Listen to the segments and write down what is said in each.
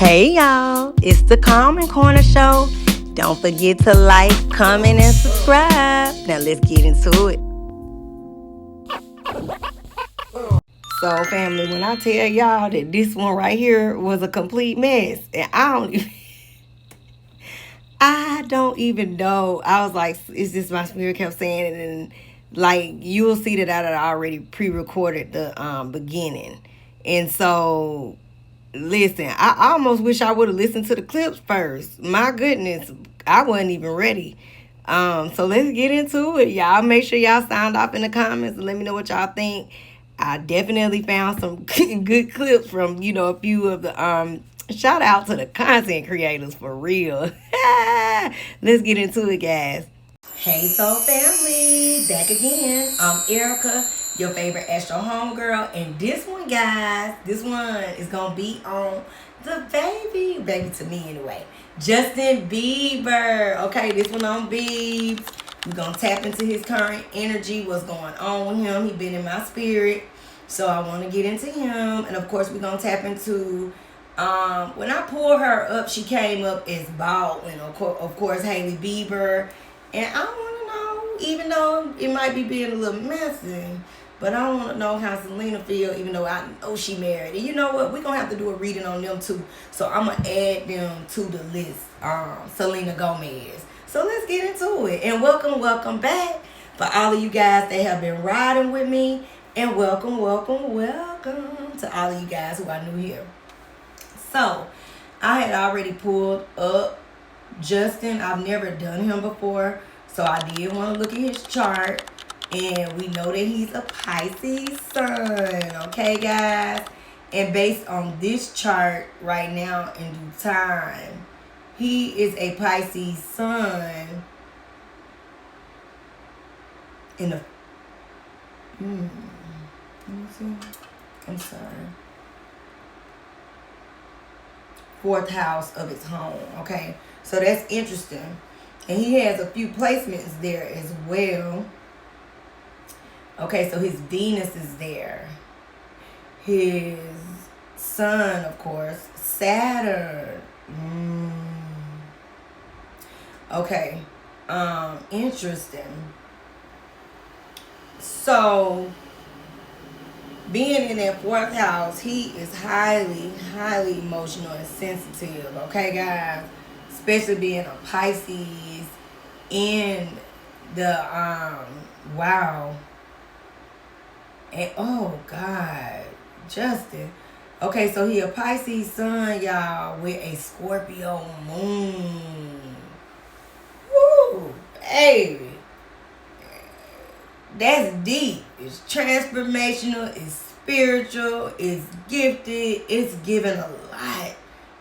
Hey y'all, it's the Calm Corner Show. Don't forget to like, comment, and subscribe. Now let's get into it. So family, when I tell y'all that this one right here was a complete mess, and I don't even know. I was like, it's just my spirit kept saying it, and like you will see that I had already pre-recorded the beginning. And so listen, I almost wish I would have listened to the clips first. My goodness, I wasn't even ready. So let's get into it. Y'all make sure y'all sound off in the comments and let me know what y'all think. I definitely found some good clips from, a few of the shout out to the content creators for real. Let's get into it, guys. Hey Soul Family, back again. I'm Erica, your favorite Astro homegirl, and this one, guys, this one is gonna be on the baby to me anyway, Justin Bieber. Okay, this one on Biebs. We're gonna tap into his current energy, what's going on with him. He been in my spirit, so I want to get into him, and of course we're gonna tap into. When I pulled her up, she came up as Baldwin, of course, Hailey Bieber. And I want to know, even though it might be being a little messy, but I want to know how Selena feel, even though I know she married. And you know what? We're going to have to do a reading on them too. So I'm going to add them to the list, Selena Gomez. So let's get into it. And welcome back for all of you guys that have been riding with me. And welcome to all of you guys who are new here. So I had already pulled up Justin. I've never done him before, so I did want to look at his chart, and we know that he's a Pisces sun. Okay, guys, and based on this chart right now in due time, he is a Pisces sun in the let me see. I'm sorry. 4th house of his home. Okay, so that's interesting, and he has a few placements there as well. Okay, so his Venus is there, his Sun, of course, Saturn. Okay, interesting. So being in that 4th house, he is highly emotional and sensitive. Okay, guys, especially being a Pisces in the wow. And oh God, Justin. Okay, so he a Pisces sun, y'all, with a Scorpio moon. Woo, baby. That's deep. It's transformational. It's spiritual. It's gifted. It's given a lot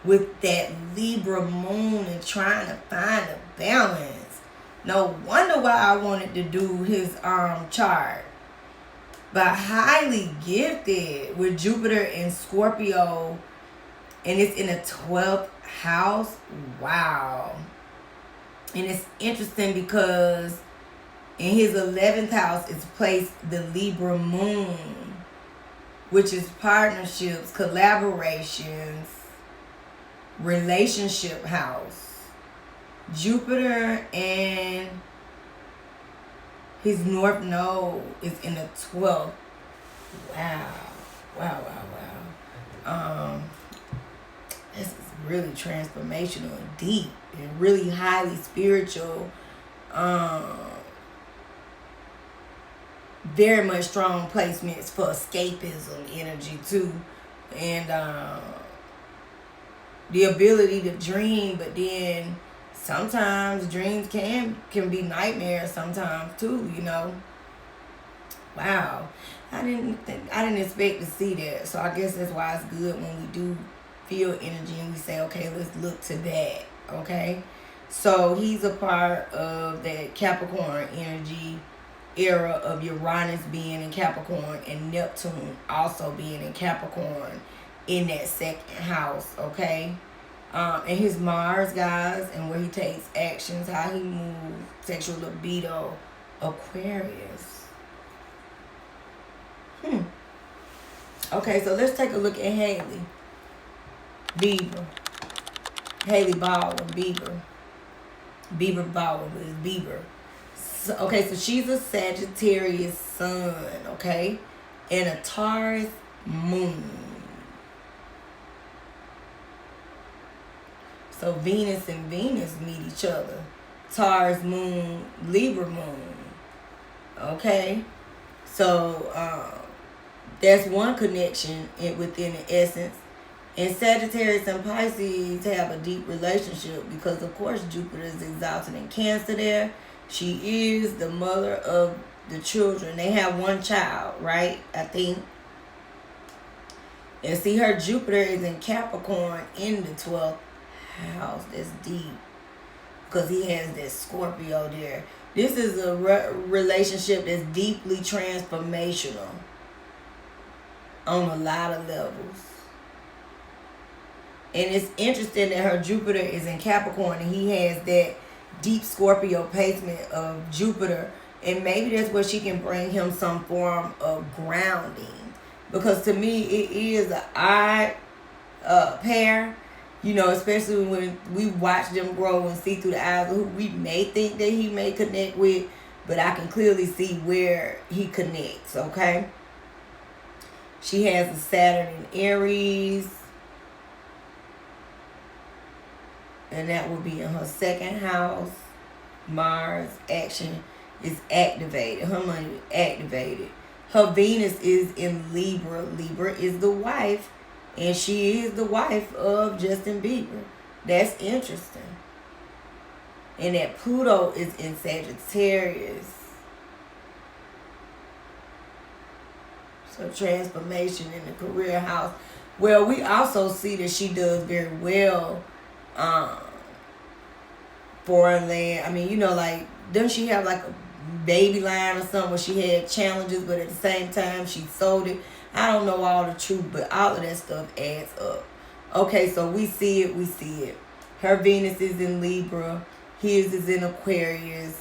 with that Libra moon and trying to find a balance. No wonder why I wanted to do his chart. But highly gifted with Jupiter and Scorpio, and it's in the 12th house. Wow. And it's interesting because in his 11th house is placed the Libra moon, which is partnerships, collaborations, relationship house. Jupiter and his North Node is in the 12th. Wow. This is really transformational and deep and really highly spiritual. Very much strong placements for escapism energy too, and the ability to dream, but then sometimes dreams can be nightmares sometimes too, Wow, I didn't expect to see that, so I guess that's why it's good when we do feel energy and we say, okay, let's look to that. Okay, so he's a part of that Capricorn energy era of Uranus being in Capricorn and Neptune also being in Capricorn in that 2nd house. Okay, and his Mars, guys, and where he takes actions, how he moves, sexual libido, Aquarius. Okay, so let's take a look at Hailey Bieber. Hailey Baldwin, Bieber. Bieber Baldwin is Bieber. So, okay, so she's a Sagittarius sun, okay? And a Taurus moon. So Venus and Venus meet each other. Taurus moon, Libra moon. Okay? So that's one connection within the essence. And Sagittarius and Pisces have a deep relationship because, of course, Jupiter is exalted in Cancer there. She is the mother of the children. They have one child, right? I think. And see, her Jupiter is in Capricorn in the 12th house. That's deep because he has that Scorpio there. This is a relationship that's deeply transformational on a lot of levels. And it's interesting that her Jupiter is in Capricorn and he has that deep Scorpio placement of Jupiter. And maybe that's where she can bring him some form of grounding. Because to me, it is an odd pair. You know, especially when we watch them grow and see through the eyes of who we may think that he may connect with. But I can clearly see where he connects, okay? She has a Saturn in Aries. And that will be in her second house. Mars action is activated. Her money is activated. Her Venus is in Libra. Libra is the wife. And she is the wife of Justin Bieber. That's interesting. And that Pluto is in Sagittarius. So transformation in the career house. Well, we also see that she does very well. Foreign land. I mean, you know, like, doesn't she have like a baby line or something where she had challenges, but at the same time she sold it? I don't know all the truth, but all of that stuff adds up. Okay, so we see it, we see it. Her Venus is in Libra. His is in Aquarius.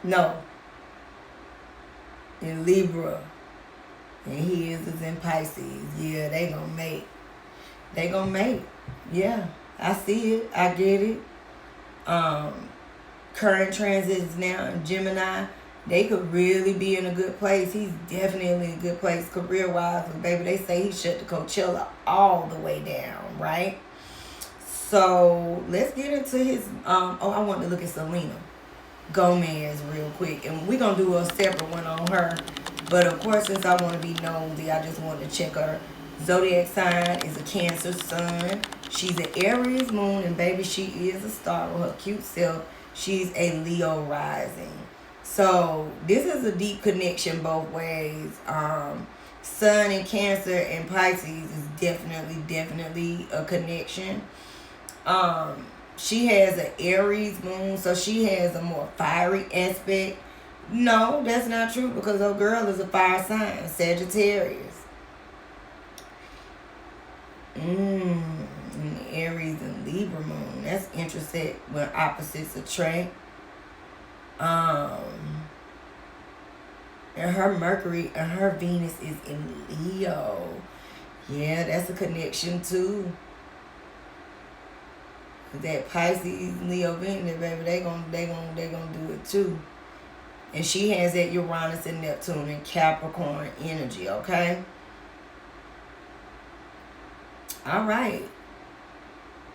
No. In Libra. And his is in Pisces. Yeah, they gonna make. They gonna make. Yeah, I see it. I get it. Current transits now in Gemini. They could really be in a good place. He's definitely in a good place career-wise. But baby, they say he shut the Coachella all the way down, right? So let's get into his. I want to look at Selena Gomez real quick, and we're gonna do a separate one on her. But of course, since I want to be nosy, I just wanted to check her zodiac sign is a Cancer sun. She's an Aries moon, and baby, she is a star with her cute self. She's a Leo rising. So this is a deep connection both ways. Sun in Cancer and Pisces is definitely a connection. She has an Aries moon, so she has a more fiery aspect. No, that's not true because her girl is a fire sign, Sagittarius. Aries and Libra moon. That's interesting when opposites attract. And her Mercury and her Venus is in Leo. Yeah, that's a connection too. That Pisces, Leo, Venus, baby, they gonna do it too. And she has that Uranus and Neptune and Capricorn energy, okay? All right.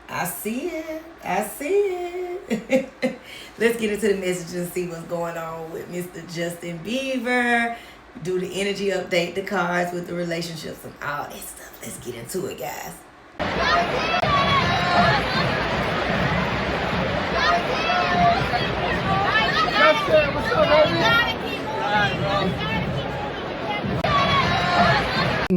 I see it. I see it. Let's get into the message and see what's going on with Mr. Justin Bieber. Do the energy update, the cards with the relationships and all that stuff. Let's get into it, guys. What's up, baby?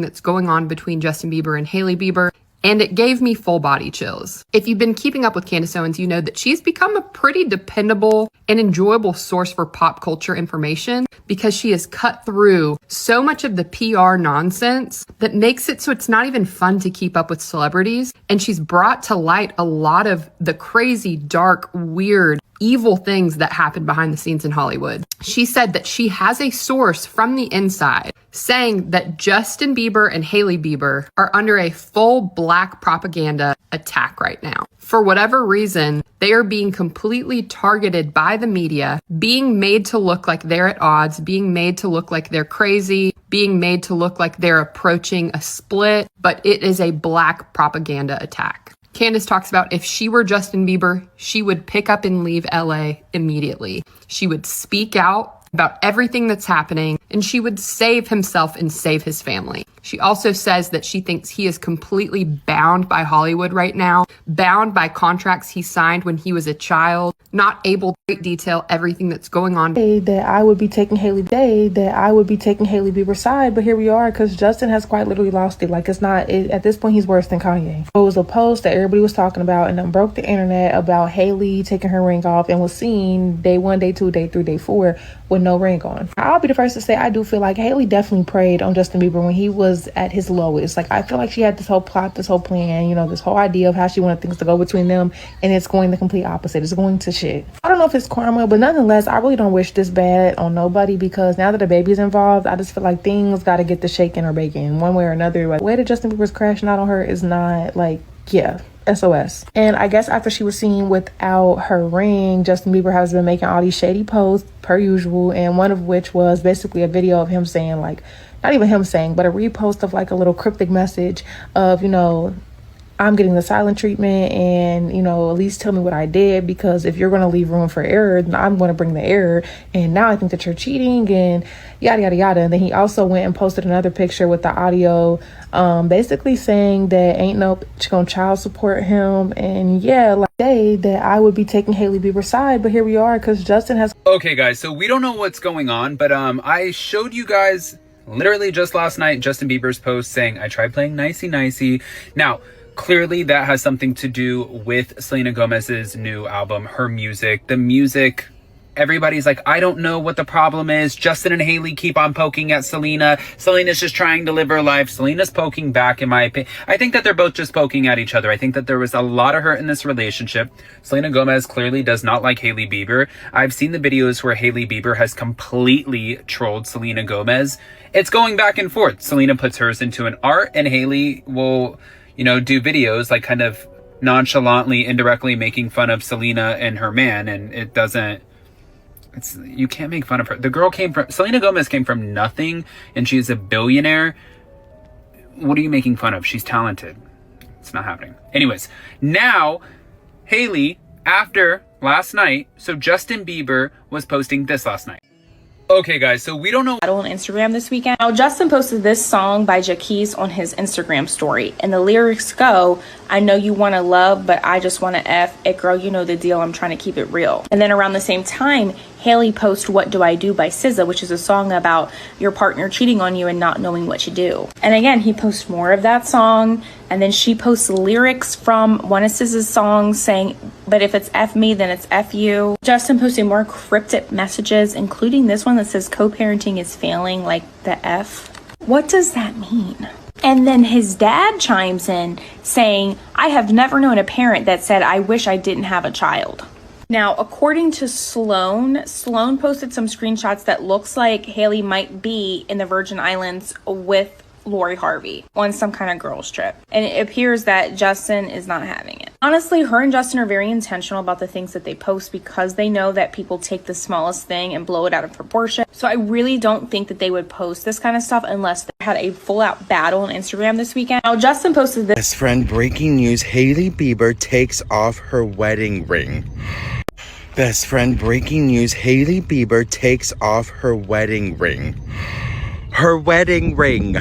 That's going on between Justin Bieber and Hailey Bieber, and it gave me full body chills. If you've been keeping up with Candace Owens, you know that she's become a pretty dependable and enjoyable source for pop culture information because she has cut through so much of the PR nonsense that makes it so it's not even fun to keep up with celebrities. And she's brought to light a lot of the crazy, dark, weird evil things that happen behind the scenes in Hollywood. She said that she has a source from the inside saying that Justin Bieber and Hailey Bieber are under a full black propaganda attack right now. For whatever reason, they are being completely targeted by the media, being made to look like they're at odds, being made to look like they're crazy, being made to look like they're approaching a split, but it is a black propaganda attack. Candace talks about if she were Justin Bieber, she would pick up and leave LA immediately. She would speak out about everything that's happening, and she would save himself and save his family. She also says that she thinks he is completely bound by Hollywood right now, bound by contracts he signed when he was a child, not able to detail everything that's going on. That I would be taking Hailey Bieber's side, but here we are, because Justin has quite literally lost it. Like, at this point, he's worse than Kanye. It was a post that everybody was talking about and then broke the internet about Hailey taking her ring off and was seen day 1, day 2, day 3, day 4 with no ring on. I'll be the first to say I do feel like Hailey definitely preyed on Justin Bieber when he was at his lowest. Like, I feel like she had this whole plot, this whole plan, this whole idea of how she wanted things to go between them, and it's going the complete opposite. It's going to shit. I don't know if it's karma, but nonetheless, I really don't wish this bad on nobody, because now that the baby's involved, I just feel like things got to get the shaking or baking one way or another. Like, the way that Justin Bieber's crashing out on her is not SOS. And I guess after she was seen without her ring, Justin Bieber has been making all these shady posts per usual, and one of which was basically a video of him saying, like, not even him saying, but a repost of like a little cryptic message of, I'm getting the silent treatment, and at least tell me what I did, because if you're going to leave room for error, then I'm going to bring the error, and now I think that you're cheating, and yada yada yada. And then he also went and posted another picture with the audio, basically saying that ain't no bitch gonna child support him, and that I would be taking Hailey Bieber's side, but here we are, because Justin has. Okay, guys, so we don't know what's going on, but I showed you guys literally just last night Justin Bieber's post saying I tried playing nicey nicey. Now, clearly that has something to do with Selena Gomez's new album, her music. The music, everybody's like, I don't know what the problem is. Justin and Hailey keep on poking at Selena. Selena's just trying to live her life. Selena's poking back, in my opinion. I think that they're both just poking at each other. I think that there was a lot of hurt in this relationship. Selena Gomez clearly does not like Hailey Bieber. I've seen the videos where Hailey Bieber has completely trolled Selena Gomez. It's going back and forth. Selena puts hers into an art, and Hailey will, do videos like kind of nonchalantly, indirectly making fun of Selena and her man, and it doesn't. You can't make fun of her. Selena Gomez came from nothing, and she's a billionaire. What are you making fun of? She's talented. It's not happening. Anyways, now Hailey, after last night, so Justin Bieber was posting this last night. Okay, guys, so we don't know on Instagram this weekend. Now, Justin posted this song by Jaquise on his Instagram story, and the lyrics go, I know you want to love, but I just want to F it, girl, you know the deal, I'm trying to keep it real. And then around the same time, Hailey posts What Do I Do by SZA, which is a song about your partner cheating on you and not knowing what to do. And again, he posts more of that song, and then she posts lyrics from one of SZA's songs saying, but if it's F me, then it's F you. Justin posting more cryptic messages, including this one that says co-parenting is failing, like the F. What does that mean? And then his dad chimes in saying, I have never known a parent that said, I wish I didn't have a child. Now, according to Sloan posted some screenshots that looks like Hailey might be in the Virgin Islands with Lori Harvey on some kind of girls trip. And it appears that Justin is not having it. Honestly, her and Justin are very intentional about the things that they post, because they know that people take the smallest thing and blow it out of proportion. So I really don't think that they would post this kind of stuff unless they had a full out battle on Instagram this weekend. Now, Justin posted this. Best friend, breaking news, Hailey Bieber takes off her wedding ring. Best friend, breaking news, Hailey Bieber takes off her wedding ring. Her wedding ring.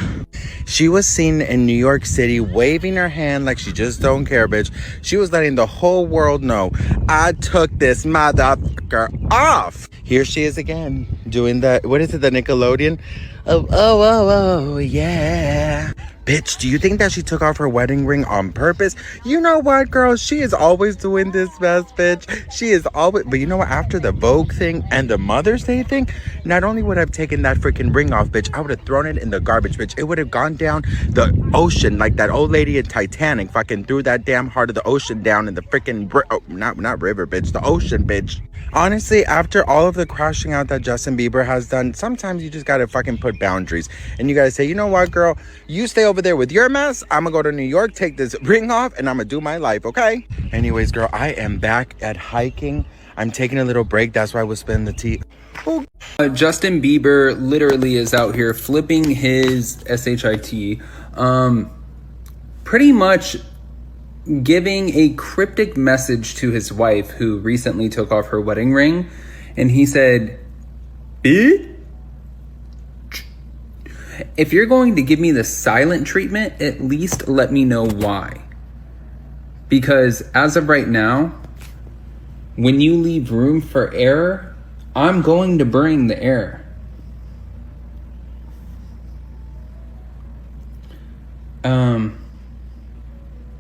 She was seen in New York City waving her hand like she just don't care, bitch. She was letting the whole world know, I took this motherfucker off. Here she is again, doing the, what is it, the Nickelodeon? Oh, yeah. Bitch, do you think that she took off her wedding ring on purpose? You know what, girl? She is always doing this mess, bitch. She is always... But you know what? After the Vogue thing and the Mother's Day thing, not only would I have taken that freaking ring off, bitch, I would have thrown it in the garbage, bitch. It would have gone down the ocean like that old lady in Titanic fucking threw that damn heart of the ocean down in the freaking... not river, bitch. The ocean, bitch. Honestly, after all of the crashing out that Justin Bieber has done, sometimes you just gotta fucking put boundaries. And you gotta say, you know what, girl? You stay over there with your mess. I'm gonna go to New York, take this ring off, and I'm gonna do my life, okay? Anyways, girl, I am back at hiking. I'm taking a little break. That's why I was spilling the tea. Oh. Justin Bieber literally is out here flipping his SHIT. Pretty much giving a cryptic message to his wife who recently took off her wedding ring. And he said, "Bitch, if you're going to give me the silent treatment, at least let me know why. Because as of right now, when you leave room for error, I'm going to bring the error."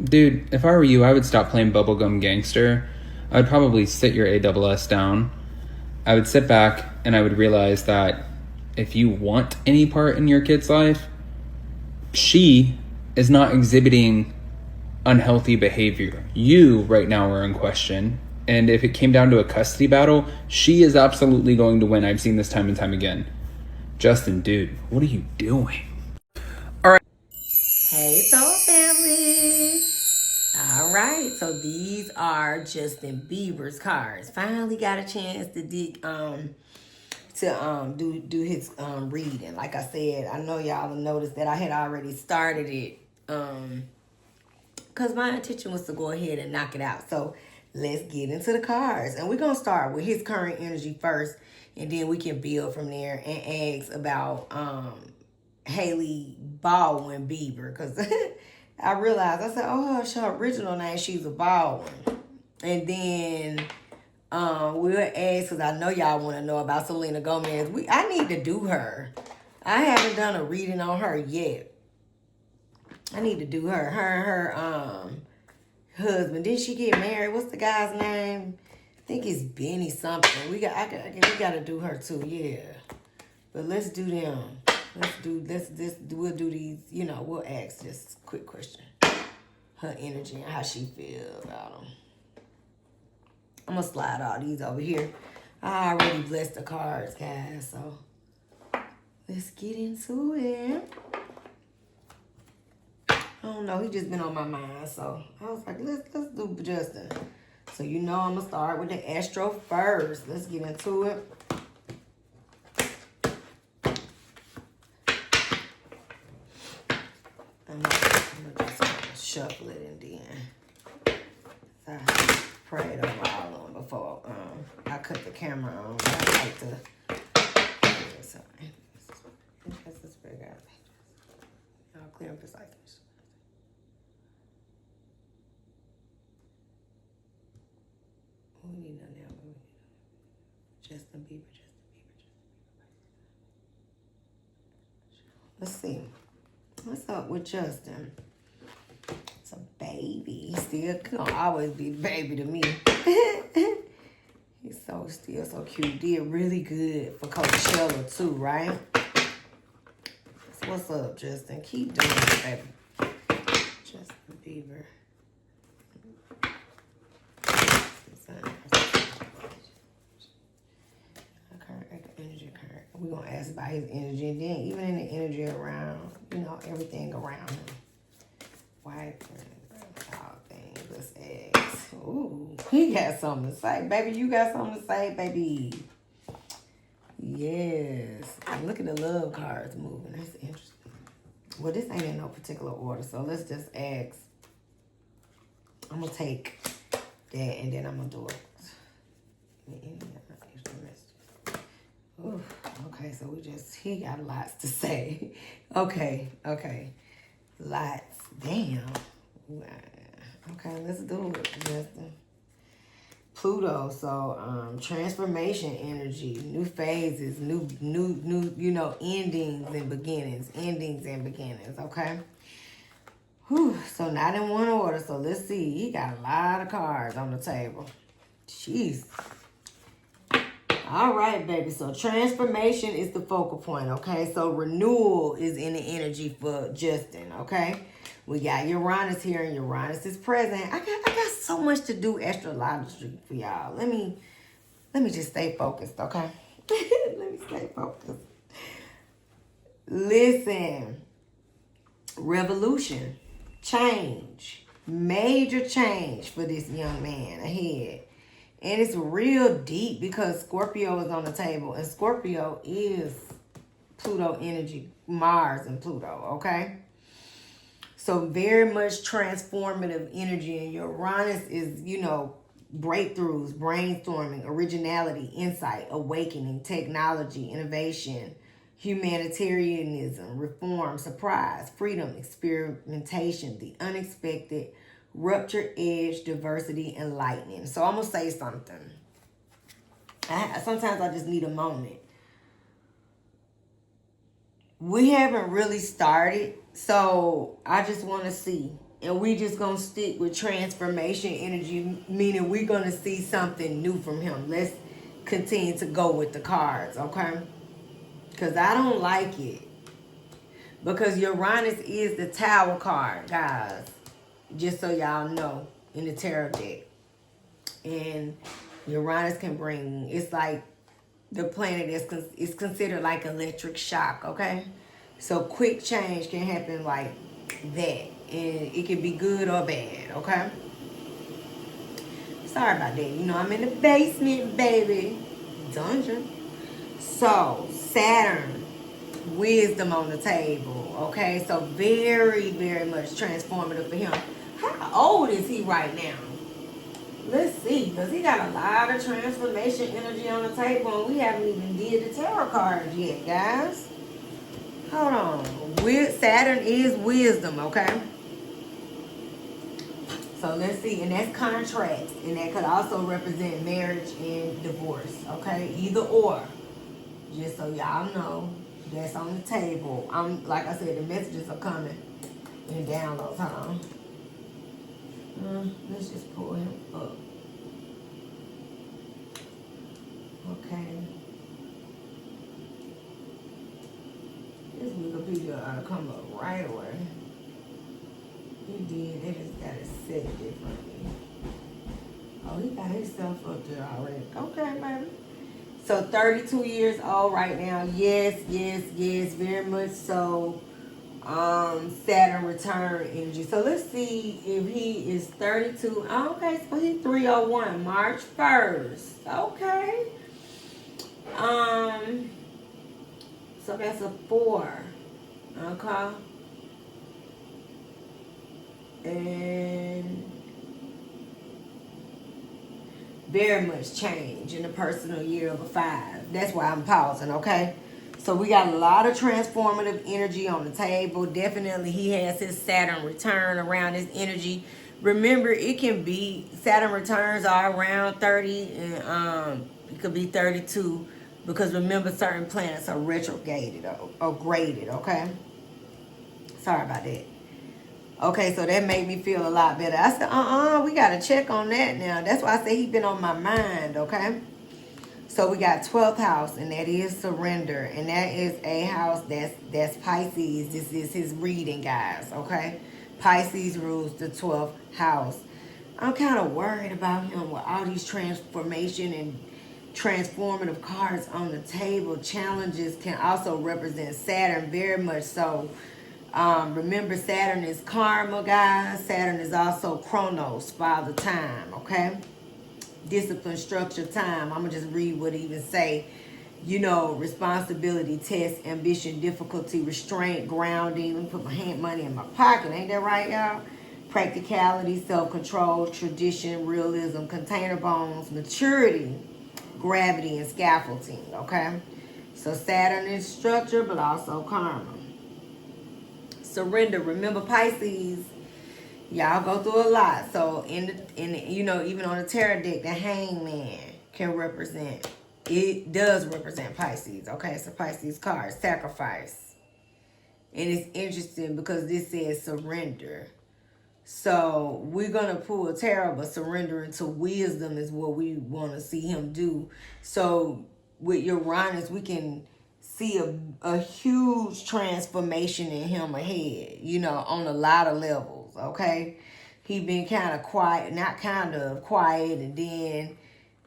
Dude, if I were you, I would stop playing Bubblegum Gangster. I would probably sit your ASS down. I would sit back and I would realize that if you want any part in your kid's life, she is not exhibiting unhealthy behavior. You right now are in question. And if it came down to a custody battle, she is absolutely going to win. I've seen this time and time again. Justin, dude, what are you doing? Hey, Soul Family. All right, so these are Justin Bieber's cards. Finally got a chance to dig do his reading. Like I said, I know y'all have noticed that I had already started it because my intention was to go ahead and knock it out. So let's get into the cards, and we're gonna start with his current energy first, and then we can build from there and ask about Hailey Baldwin Bieber, because I realized, I said, oh, her original name, she's a Baldwin. And then we'll ask, because I know y'all want to know about Selena Gomez. I need to do her. I haven't done a reading on her yet. I need to do her. Her and her husband. Didn't she get married? What's the guy's name? I think it's Benny something. We got to do her too, yeah. But let's do them. We'll do these, we'll ask this quick question. Her energy and how she feels about them. I'm going to slide all these over here. I already blessed the cards, guys, so let's get into it. I don't know, he just been on my mind, so I was like, let's do Justin. So I'm going to start with the Astro first. Let's get into it. I'm just shuffle it and then I prayed over all of them before I cut the camera on. I like to y'all clear and precise. We need nothing else. Justin Bieber. Let's see. What's up with Justin? It's a baby. Still gonna always be the baby to me. He's still so cute. Did really good for Coachella too, right? So what's up, Justin? Keep doing it, baby. Justin Bieber. We're going to ask about his energy. And then even in the energy around, everything around him. White, all things. Let's ask. Ooh, he got something to say. Baby, you got something to say, baby. Yes. Look at the love cards moving. That's interesting. Well, this ain't in no particular order, so let's just ask. I'm going to take that, and then I'm going to do it. Ooh, okay, so he got lots to say. Okay. Lots. Damn. Okay, let's do it, Justin. Pluto, so transformation energy, new phases, new, endings and beginnings, okay? Whew, so not in one order. So let's see. He got a lot of cards on the table. Jeez. All right, baby. So transformation is the focal point, okay? So renewal is in the energy for Justin, okay? We got Uranus here, and Uranus is present. I got so much to do astrologically for y'all. Let me just stay focused, okay? Let me stay focused. Listen. Revolution. Change. Major change for this young man ahead. And it's real deep because Scorpio is on the table. And Scorpio is Pluto energy. Mars and Pluto, okay? So very much transformative energy. And Uranus is, breakthroughs, brainstorming, originality, insight, awakening, technology, innovation, humanitarianism, reform, surprise, freedom, experimentation, the unexpected, rupture, edge, diversity, and lightning. So I'm going to say something. Sometimes I just need a moment. We haven't really started, so I just want to see. And we just going to stick with transformation energy, meaning we're going to see something new from him. Let's continue to go with the cards, okay? Because I don't like it. Because Uranus is the Tower card, guys. Just so y'all know, in the tarot deck. And Uranus can bring, it's like the planet is considered like electric shock, okay? So quick change can happen like that. And it can be good or bad, okay? Sorry about that. I'm in the basement, baby. Dungeon. So, Saturn, wisdom on the table, okay? So, very, very much transformative for him. How old is he right now? Let's see, because he got a lot of transformation energy on the table, and we haven't even did the tarot cards yet, guys. Hold on. Saturn is wisdom, okay? So let's see, and that's contracts, and that could also represent marriage and divorce, okay? Either or. Just so y'all know, that's on the table. Like I said, the messages are coming in downloads, huh? Let's just pull him up. Okay. This Wikipedia ought to come up right away. He did. They just got it set differently. Oh, he got himself up there already. Okay, baby. So 32 years old right now. Yes, very much so. Saturn return energy. So let's see if he is 32. Okay, so he's 301, March 1st. Okay. So that's a 4. Okay. And very much change in the personal year of a 5. That's why I'm pausing, okay? So we got a lot of transformative energy on the table. Definitely he has his Saturn return around his energy. Remember, it can be, Saturn returns are around 30 and it could be 32 because remember certain planets are retrograded or graded, okay? Sorry about that. Okay, so that made me feel a lot better. I said, we got to check on that now. That's why I say he's been on my mind, okay? So we got 12th house, and that is surrender. And that is a house that's Pisces. This is his reading, guys, okay? Pisces rules the 12th house. I'm kind of worried about him with all these transformation and transformative cards on the table. Challenges can also represent Saturn, very much so. Remember, Saturn is karma, guys. Saturn is also chronos, father time, okay? Discipline, structure, time. I'm going to just read what it even say. Responsibility, test, ambition, difficulty, restraint, grounding. Let me put my money in my pocket. Ain't that right, y'all? Practicality, self-control, tradition, realism, container bones, maturity, gravity, and scaffolding, okay? So Saturn is structure, but also karma. Surrender. Remember, Pisces, y'all go through a lot. So even on the tarot deck, the hangman can represent. It does represent Pisces. Okay, so Pisces card, sacrifice. And it's interesting because this says surrender. So we're gonna pull a tarot, but surrendering to wisdom is what we want to see him do. So with Uranus, we can see a huge transformation in him ahead, you know, on a lot of levels, okay? He been kind of quiet, not kind of quiet, and then,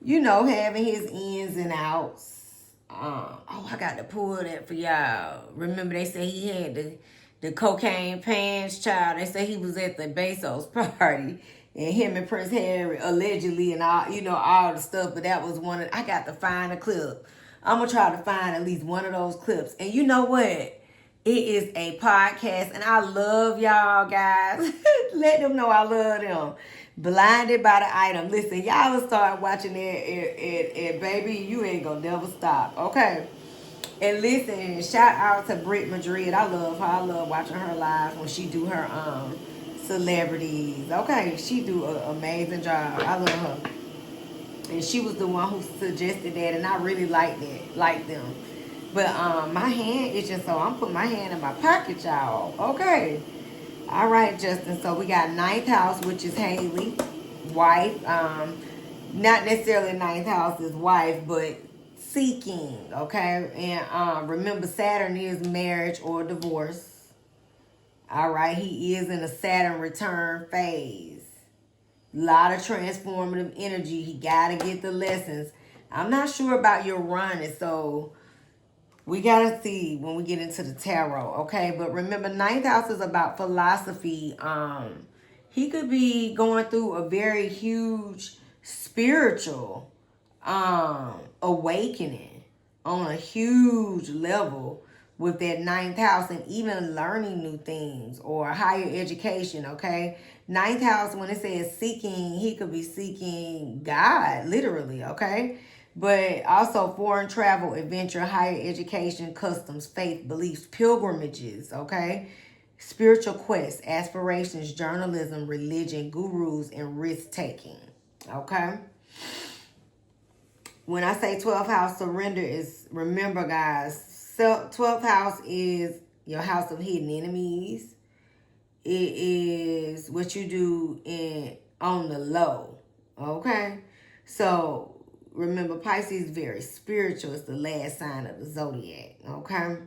you know, having his ins and outs. Oh, I got to pull that for y'all. Remember they said he had the cocaine pants, child. They say he was at the Bezos party, and him and Prince Harry allegedly, and all, you know, all the stuff. But that was one of, I got to find a clip. I'm gonna try to find at least one of those clips. And you know what? It is a podcast, and I love y'all guys. Let them know I love them. Blinded by the item. Listen, y'all will start watching it, and baby, you ain't gonna never stop. Okay. And listen, shout out to Britt Madrid. I love her. I love watching her live when she do her celebrities. Okay, she do an amazing job. I love her. And she was the one who suggested that, and I really like them. But my hand itching, so I'm putting my hand in my pocket, y'all. Okay. All right, Justin. So we got ninth house, which is Haley, wife. Not necessarily ninth house is wife, but seeking. Okay. And remember, Saturn is marriage or divorce. All right. He is in a Saturn return phase. Lot of transformative energy. He gotta get the lessons. I'm not sure about your run, so we gotta see when we get into the tarot, okay? But remember, ninth house is about philosophy. He could be going through a very huge spiritual awakening on a huge level with that ninth house, and even learning new things or higher education, okay? Ninth house, when it says seeking, he could be seeking God, literally, okay? But also foreign travel, adventure, higher education, customs, faith, beliefs, pilgrimages, okay? Spiritual quests, aspirations, journalism, religion, gurus, and risk-taking, okay? When I say 12th house, surrender is, remember guys, 12th house is your house of hidden enemies. It is what you do on the low, okay? So remember, Pisces is very spiritual. It's the last sign of the zodiac, okay?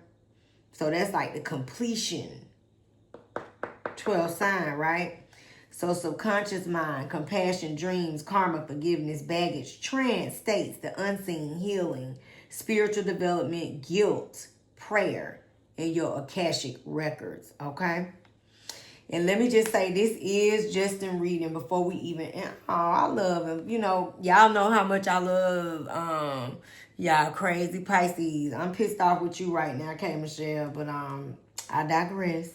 So that's like the completion 12th sign, right? So subconscious mind, compassion, dreams, karma, forgiveness, baggage, trance states, the unseen, healing, spiritual development, guilt, prayer, and your Akashic records, okay? And let me just say, this is Justin reading before we even, I love him. You know, y'all know how much I love y'all crazy Pisces. I'm pissed off with you right now, okay, Michelle, but I digress.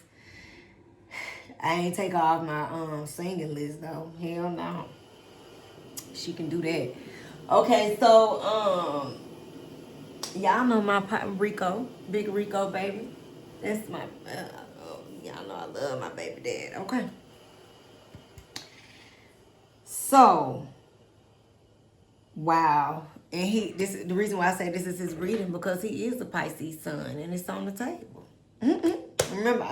I ain't take off my singing list though. Hell no. She can do that. Okay, so y'all know my Rico, Big Rico baby. That's my y'all know I love my baby dad. Okay. So wow. And the reason why I say this is his reading, because he is a Pisces sun and it's on the table. Remember,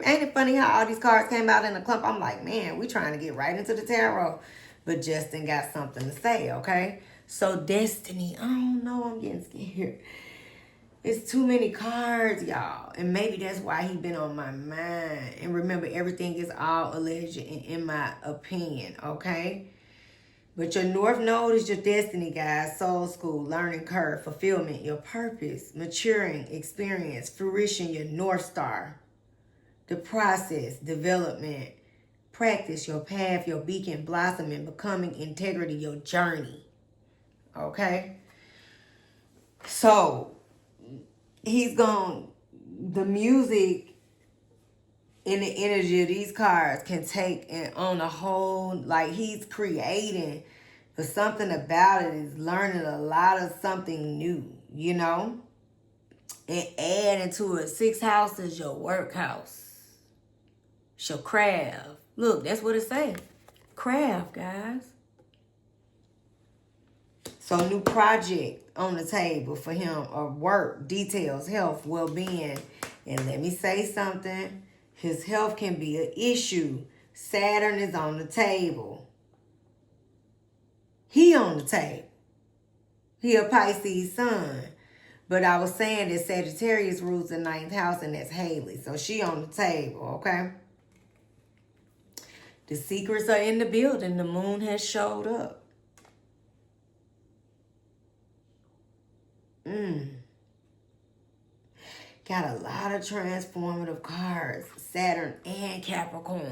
ain't it funny how all these cards came out in a clump? I'm like, man, we trying to get right into the tarot. But Justin got something to say, okay? So Destiny, I don't know, I'm getting scared. It's too many cards, y'all. And maybe that's why he been on my mind. And remember, everything is all alleged in my opinion, okay? But your North Node is your destiny, guys. Soul school, learning curve, fulfillment, your purpose, maturing, experience, fruition, your North Star. The process, development, practice, your path, your beacon, blossoming, becoming, integrity, your journey. Okay? So, the music and the energy of these cards can take it on a whole, like he's creating, but something about it is learning a lot of something new, you know? And adding to it, 6th house is your work house. It's your craft. Look, that's what it says. Craft, guys. So new project on the table for him of work, details, health, well-being. And let me say something. His health can be an issue, Saturn is on the table. He on the table. He a Pisces sun. But I was saying that Sagittarius rules the 9th house, and that's Hailey. So she on the table, okay? The secrets are in the building. The moon has showed up. Got a lot of transformative cards. Saturn and Capricorn.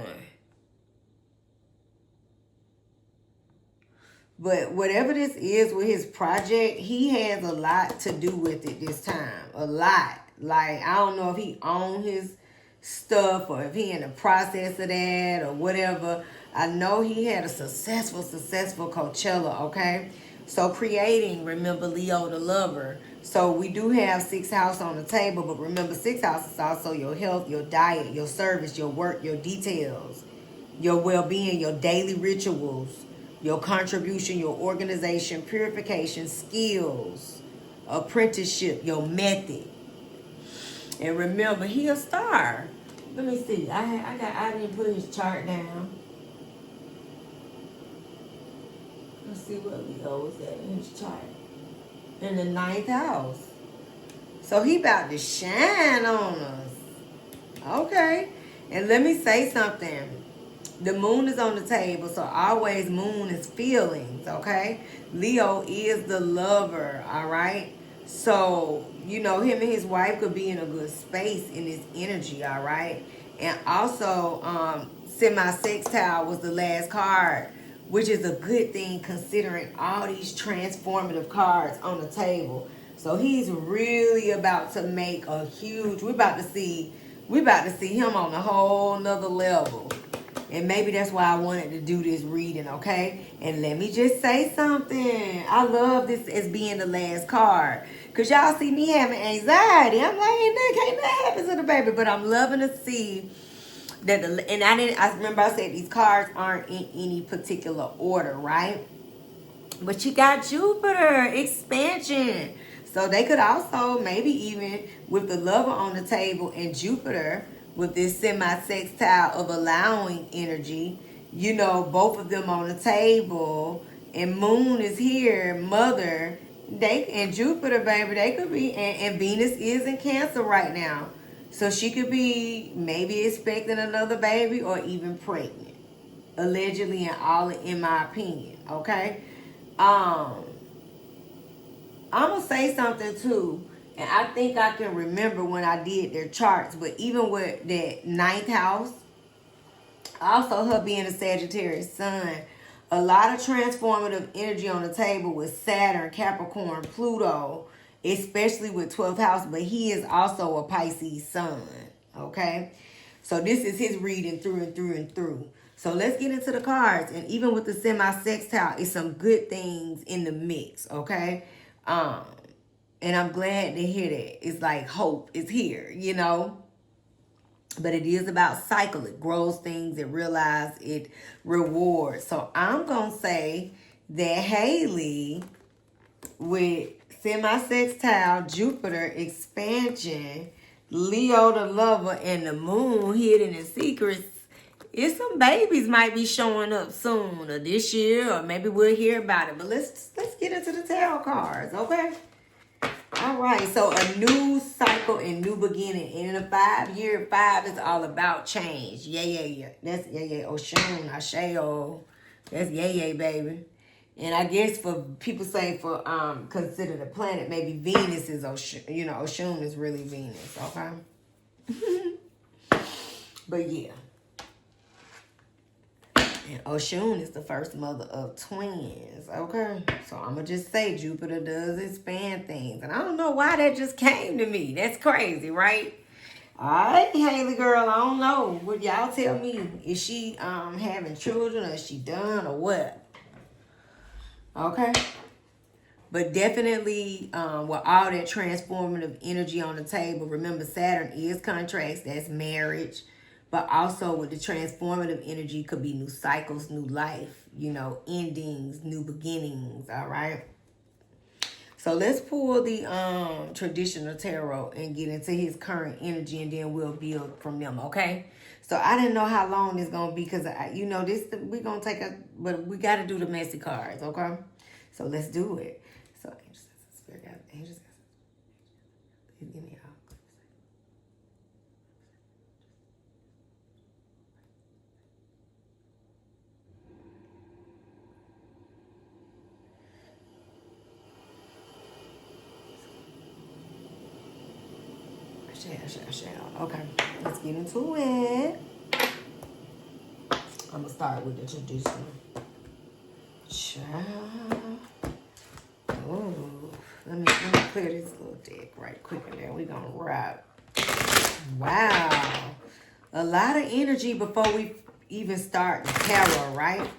But whatever this is with his project, he has a lot to do with it this time. A lot. Like, I don't know if he owns his stuff or if he in the process of that or whatever. I know he had a successful Coachella, okay? So creating, remember Leo the lover. So we do have 6th house on the table, but remember 6th house is also your health, your diet, your service, your work, your details, your well-being, your daily rituals, your contribution, your organization, purification, skills, apprenticeship, your method. And remember, he a star. Let me see. I didn't put his chart down. Let's see what Leo was at in his chart. In the 9th house. So he about to shine on us. Okay. And let me say something. The moon is on the table, so always moon is feelings, okay? Leo is the lover, all right? So, you know, him and his wife could be in a good space in this energy, all right? And also, semi-sextile was the last card, which is a good thing considering all these transformative cards on the table. So he's really about to make a huge, we're about to see him on a whole nother level. And maybe that's why I wanted to do this reading, okay? And let me just say something. I love this as being the last card. Because y'all see me having anxiety. I'm like, ain't that happen to the baby. But I'm loving to see that I remember I said these cards aren't in any particular order, right? But you got Jupiter, expansion. So they could also, maybe even with the lover on the table and Jupiter, with this semi-sextile of allowing energy, you know, both of them on the table, and moon is here, mother, and Jupiter, baby, they could be, and Venus is in Cancer right now. So she could be maybe expecting another baby or even pregnant. Allegedly, and all in my opinion, okay? I'm going to say something too. And I think I can remember when I did their charts. But even with that 9th house, also her being a Sagittarius sun, a lot of transformative energy on the table with Saturn, Capricorn, Pluto, especially with 12th house. But he is also a Pisces sun, okay? So this is his reading through and through and through. So let's get into the cards. And even with the semi-sextile, it's some good things in the mix, okay? And I'm glad to hear that. It's like hope is here, you know. But it is about cycle. It grows things. It realizes. It rewards. So I'm going to say that Hailey with semi-sextile, Jupiter, expansion, Leo the lover, and the moon hidden in secrets, it's some babies might be showing up soon or this year, or maybe we'll hear about it. But let's get into the tarot cards, okay? All right, so a new cycle and new beginning. And in a 5-year, 5 is all about change. Yeah. That's Oshun, Asheo. That's baby. And I guess for people say for consider the planet, maybe Venus is Oshun. You know, Oshun is really Venus, okay? But yeah. And Oshun is the first mother of twins, okay? So I'm going to just say Jupiter does expand things. And I don't know why that just came to me. That's crazy, right? All right, Hailey girl, I don't know. Would y'all tell me, is she having children or is she done or what? Okay? But definitely with all that transformative energy on the table, remember Saturn is contracts, that's marriage. But also with the transformative energy could be new cycles, new life, you know, endings, new beginnings, all right? So let's pull the traditional tarot and get into his current energy, and then we'll build from them, okay? So I didn't know how long this gonna be because you know we gonna take but we got to do the messy cards, okay? So let's do it. So angels, spirit guides, angels, please give me all. Okay, let's get into it. I'm gonna start with the traditional. Child. Oh, let me clear this little deck right quick and then we're gonna wrap. Wow. A lot of energy before we even start the tarot, right?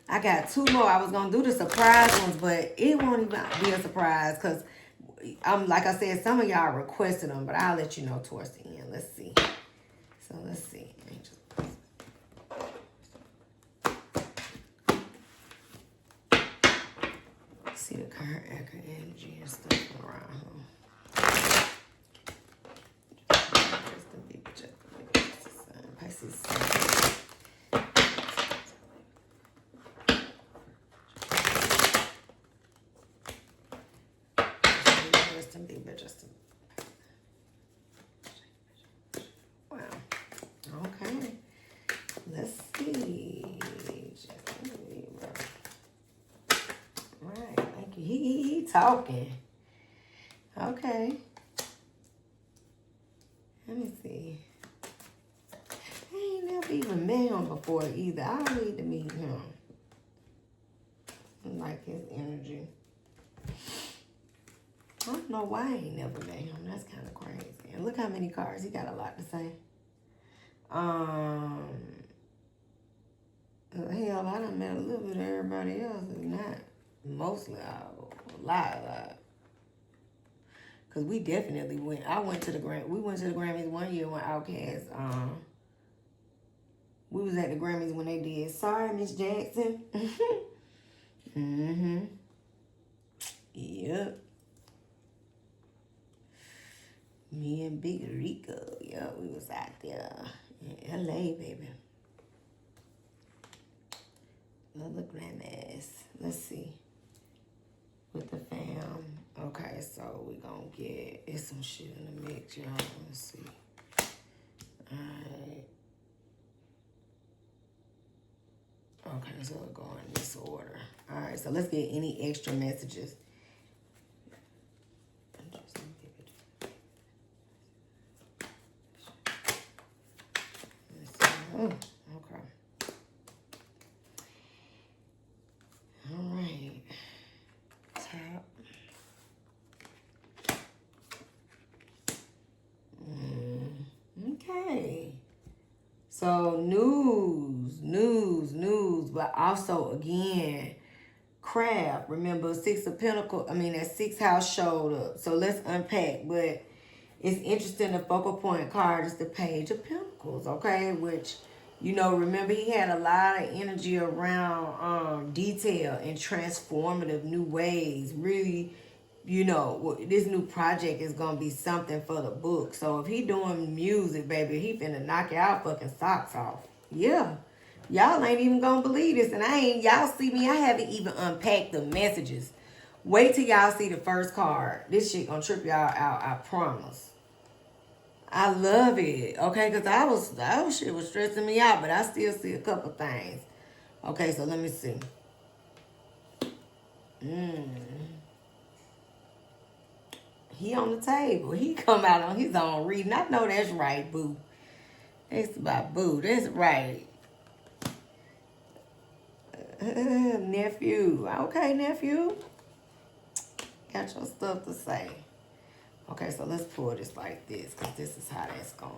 I got 2 more. I was gonna do the surprise ones, but it won't even be a surprise because like I said, some of y'all requested them, but I'll let you know towards the end. Let's see. So let's see. See the current energy and stuff around him. Just the big Pisces. Wow. Okay. Let's see. Right. Thank you. He talking. Okay. Let me see. I ain't never even met him before either. I need to meet him. I like his energy. I don't know why I ain't never met him. That's kind of crazy. And look how many cards. He got a lot to say. Hell, I done met a little bit of everybody else. Not mostly, a lot. Cause we definitely went. We went to the Grammys one year when Outkast. We was at the Grammys when they did Sorry, Miss Jackson. Yep. Me and Big Rico. Yeah, we was out there in LA, baby. Another Grammys. Let's see. With the fam. Okay, so we gonna get some shit in the mix, y'all. Let's see. Alright. Okay, so we'll go in this order. Alright, so let's get any extra messages. Oh, okay. All right. Top. Okay. So news, but also again, crab. Remember, 6 of Pentacles. I mean, that 6th house showed up. So let's unpack. But it's interesting. The focal point card is the Page of Pentacles. Okay, which, you know, remember he had a lot of energy around detail and transformative new ways. Really, you know, this new project is gonna be something for the book. So if he doing music, baby, he finna knock y'all fucking socks off. Yeah. Y'all ain't even gonna believe this. And y'all see me, I haven't even unpacked the messages. Wait till y'all see the first card. This shit gonna trip y'all out, I promise. I love it. Okay, because that shit was stressing me out, but I still see a couple things. Okay, so let me see. He on the table. He come out on his own reading. I know that's right, boo. That's about boo. That's right. Nephew. Okay, nephew. Got your stuff to say. Okay, so let's pull this like this, because this is how that's going.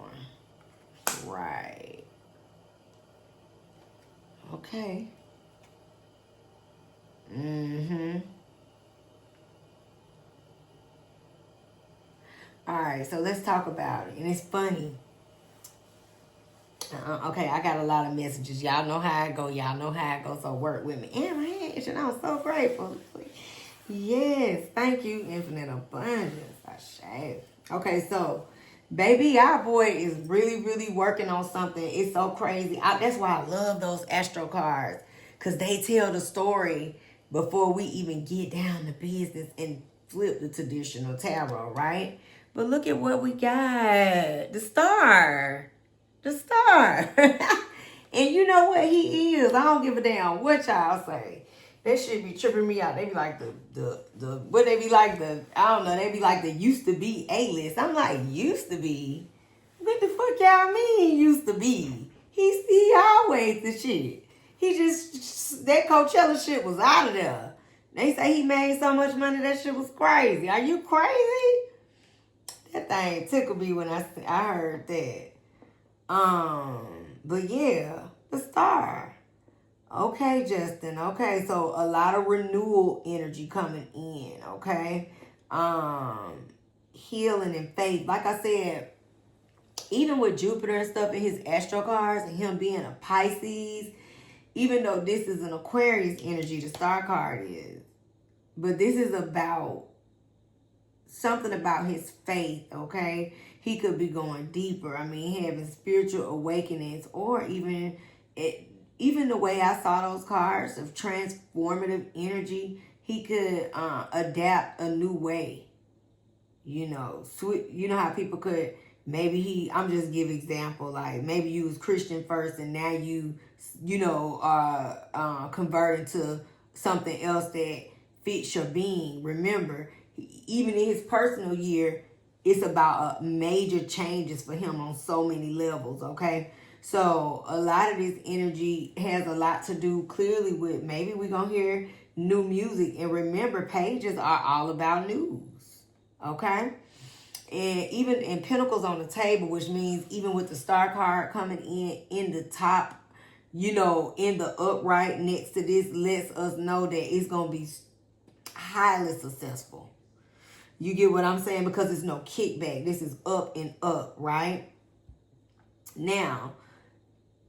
Right. Okay. All right, so let's talk about it. And it's funny. Okay, I got a lot of messages. Y'all know how I go. Y'all know how I go, so work with me. And my hands, and I'm so grateful. Yes, thank you, infinite abundance. I shave. Okay, so Baby, our boy is really, really working on something. It's so crazy. That's why I love those astro cards. Because they tell the story before we even get down to business and flip the traditional tarot, right? But look at what we got. The star. The star. And you know what he is. I don't give a damn what y'all say. That shit be tripping me out. They be like what they be like I don't know, they be like the used to be A-list. I'm like, used to be? What the fuck y'all mean used to be? He always the shit. He just, that Coachella shit was out of there. They say he made so much money, that shit was crazy. Are you crazy? That thing tickled me when I heard that. But yeah, the star. Okay, Justin. Okay, so a lot of renewal energy coming in, okay? Healing and faith. Like I said, even with Jupiter and stuff in his astro cards and him being a Pisces, even though this is an Aquarius energy, the star card is. But this is about something about his faith, okay? He could be going deeper. I mean, having spiritual awakenings, or even the way I saw those cards of transformative energy, he could adapt a new way. You know, you know how people could, maybe I'm just give example, like maybe you was Christian first and now you converting to something else that fits your being. Remember, even in his personal year, it's about major changes for him on so many levels, okay? So a lot of this energy has a lot to do clearly with, maybe we're going to hear new music. And remember, pages are all about news, okay? And even in Pentacles on the table, which means even with the star card coming in the top, in the upright next to this, lets us know that it's going to be highly successful. You get what I'm saying? Because there's no kickback. This is up and up, right? Now,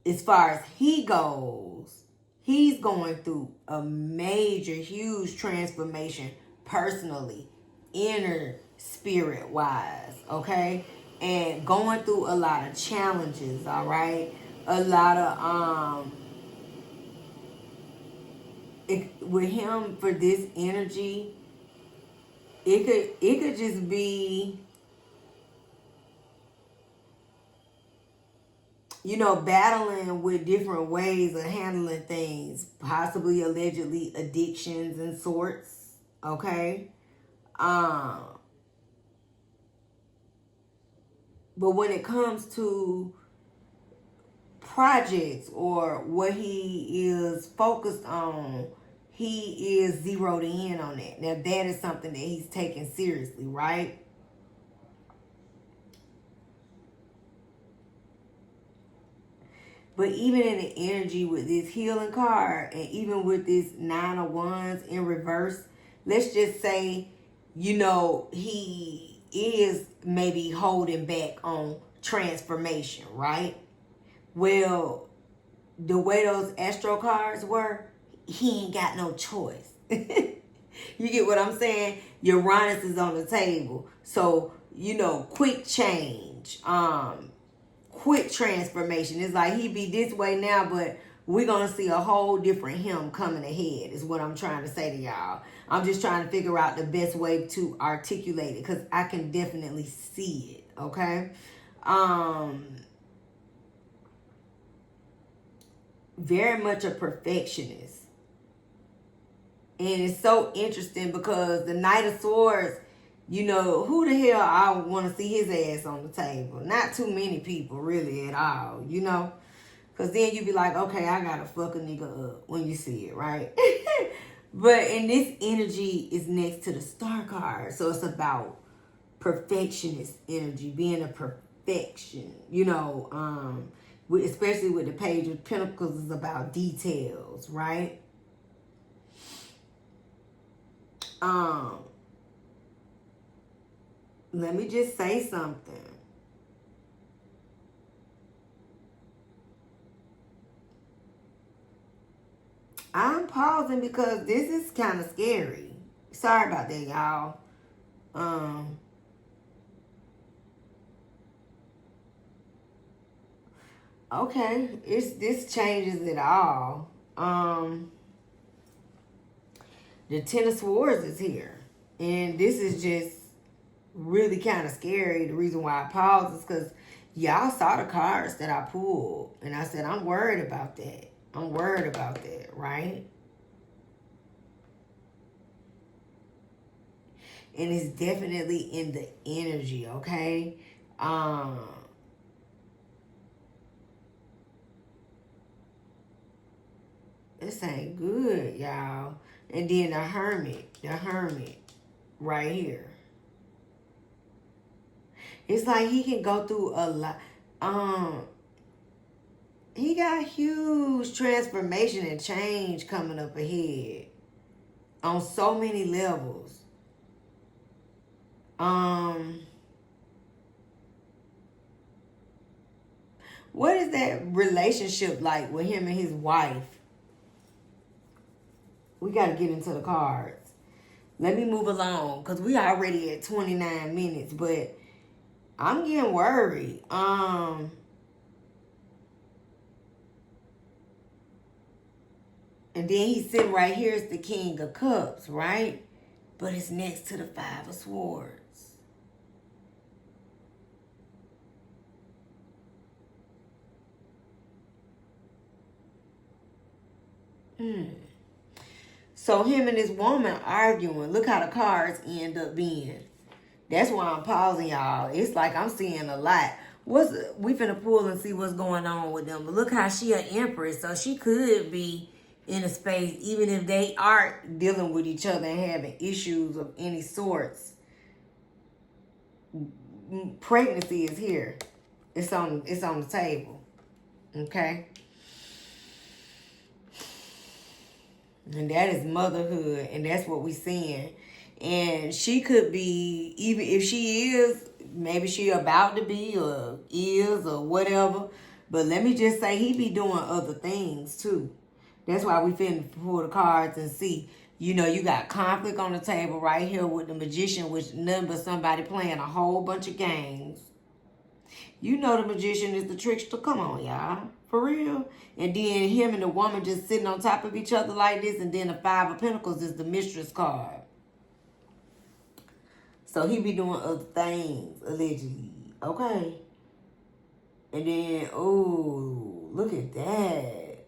as far as he goes, he's going through a major, huge transformation personally, inner spirit wise, okay? And going through a lot of challenges, all right? A lot of, with him, for this energy, it could just be, battling with different ways of handling things, possibly allegedly addictions and sorts, okay? But when it comes to projects or what he is focused on, he is zeroed in on that. Now, that is something that he's taking seriously, right? But even in the energy with this healing card, and even with this 9 of Wands in reverse, let's just say, he is maybe holding back on transformation, right? Well, the way those astro cards were, he ain't got no choice. You get what I'm saying? Uranus is on the table. So, quick change, quick transformation. It's like he be this way now, but we're going to see a whole different him coming ahead, is what I'm trying to say to y'all. I'm just trying to figure out the best way to articulate it, because I can definitely see it, okay? Very much a perfectionist. And it's so interesting because the Knight of Swords, who the hell I would want to see his ass on the table? Not too many people, really, at all, Because then you be like, okay, I got to fuck a nigga up when you see it, right? But, and this energy is next to the star card. So it's about perfectionist energy, being a perfection, especially with the Page of Pentacles, is about details, right? Let me just say something. I'm pausing because this is kind of scary. Sorry about that, y'all. Okay, this changes it all. The Ten of Swords is here, and this is just really kind of scary. The reason why I paused is because y'all saw the cards that I pulled, and I said I'm worried about that. I'm worried about that, right? And it's definitely in the energy, okay? This ain't good, y'all. And then the hermit right here. It's like he can go through a lot. He got huge transformation and change coming up ahead on so many levels. What is that relationship like with him and his wife? We got to get into the cards. Let me move along because we already at 29 minutes, but I'm getting worried. And then he's sitting right here as the King of Cups, right? But it's next to the Five of Swords. So him and his woman arguing. Look how the cards end up being. That's why I'm pausing, y'all. It's like I'm seeing a lot. We finna pull and see what's going on with them. But look how she an empress. So she could be in a space, even if they aren't dealing with each other and having issues of any sorts. Pregnancy is here. It's on the table. Okay? And that is motherhood, and that's what we seeing. And she could be, even if she is, maybe she about to be or is or whatever. But let me just say, he be doing other things too. That's why we finna pull the cards and see. You know, you got conflict on the table right here with the Magician, which nothing but somebody playing a whole bunch of games. You know the Magician is the trickster. Come on, y'all. For real. And then him and the woman just sitting on top of each other like this. And then the Five of Pentacles is the Mistress card. So he be doing other things, allegedly. Okay. And then, oh, look at that.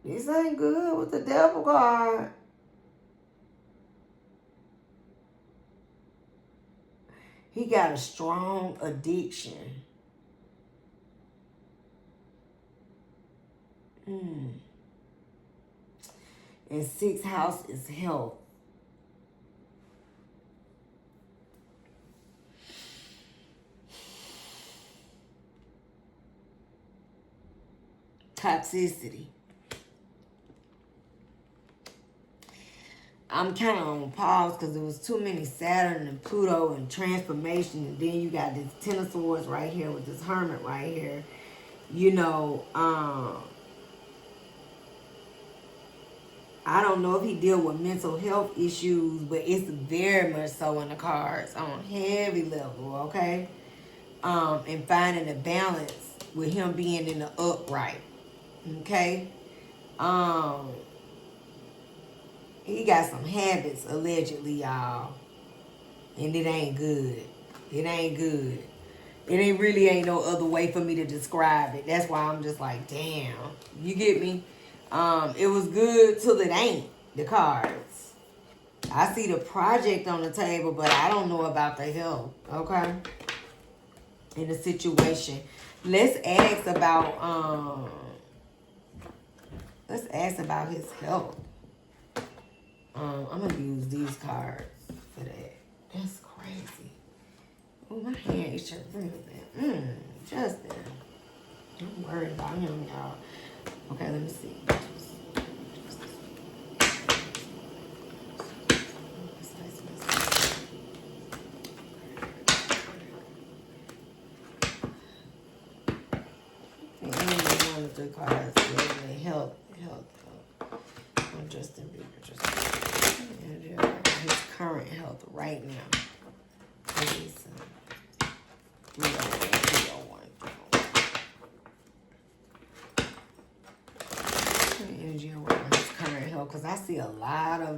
This ain't good with the Devil card. He got a strong addiction. And 6th house is health. Toxicity. I'm kind of on pause because there was too many Saturn and Pluto and transformation. And then you got this Ten of Swords right here with this Hermit right here. You know, I don't know if he deal with mental health issues, but it's very much so in the cards on heavy level, okay? And finding a balance with him being in the upright, okay? He got some habits, allegedly, y'all. And it ain't good. It ain't good. It really ain't no other way for me to describe it. That's why I'm just like, damn. You get me? It was good till it ain't, the cards. I see the project on the table, but I don't know about the health, okay? In the situation. Let's ask about his health. I'm gonna use these cards for that. That's crazy. Oh, my hand is just really bad. Justin. I'm worried about him, y'all. Okay, let me see. And one of the cards, health. I'm Justin Bieber, and his current health right now. Please, 301. see a lot of,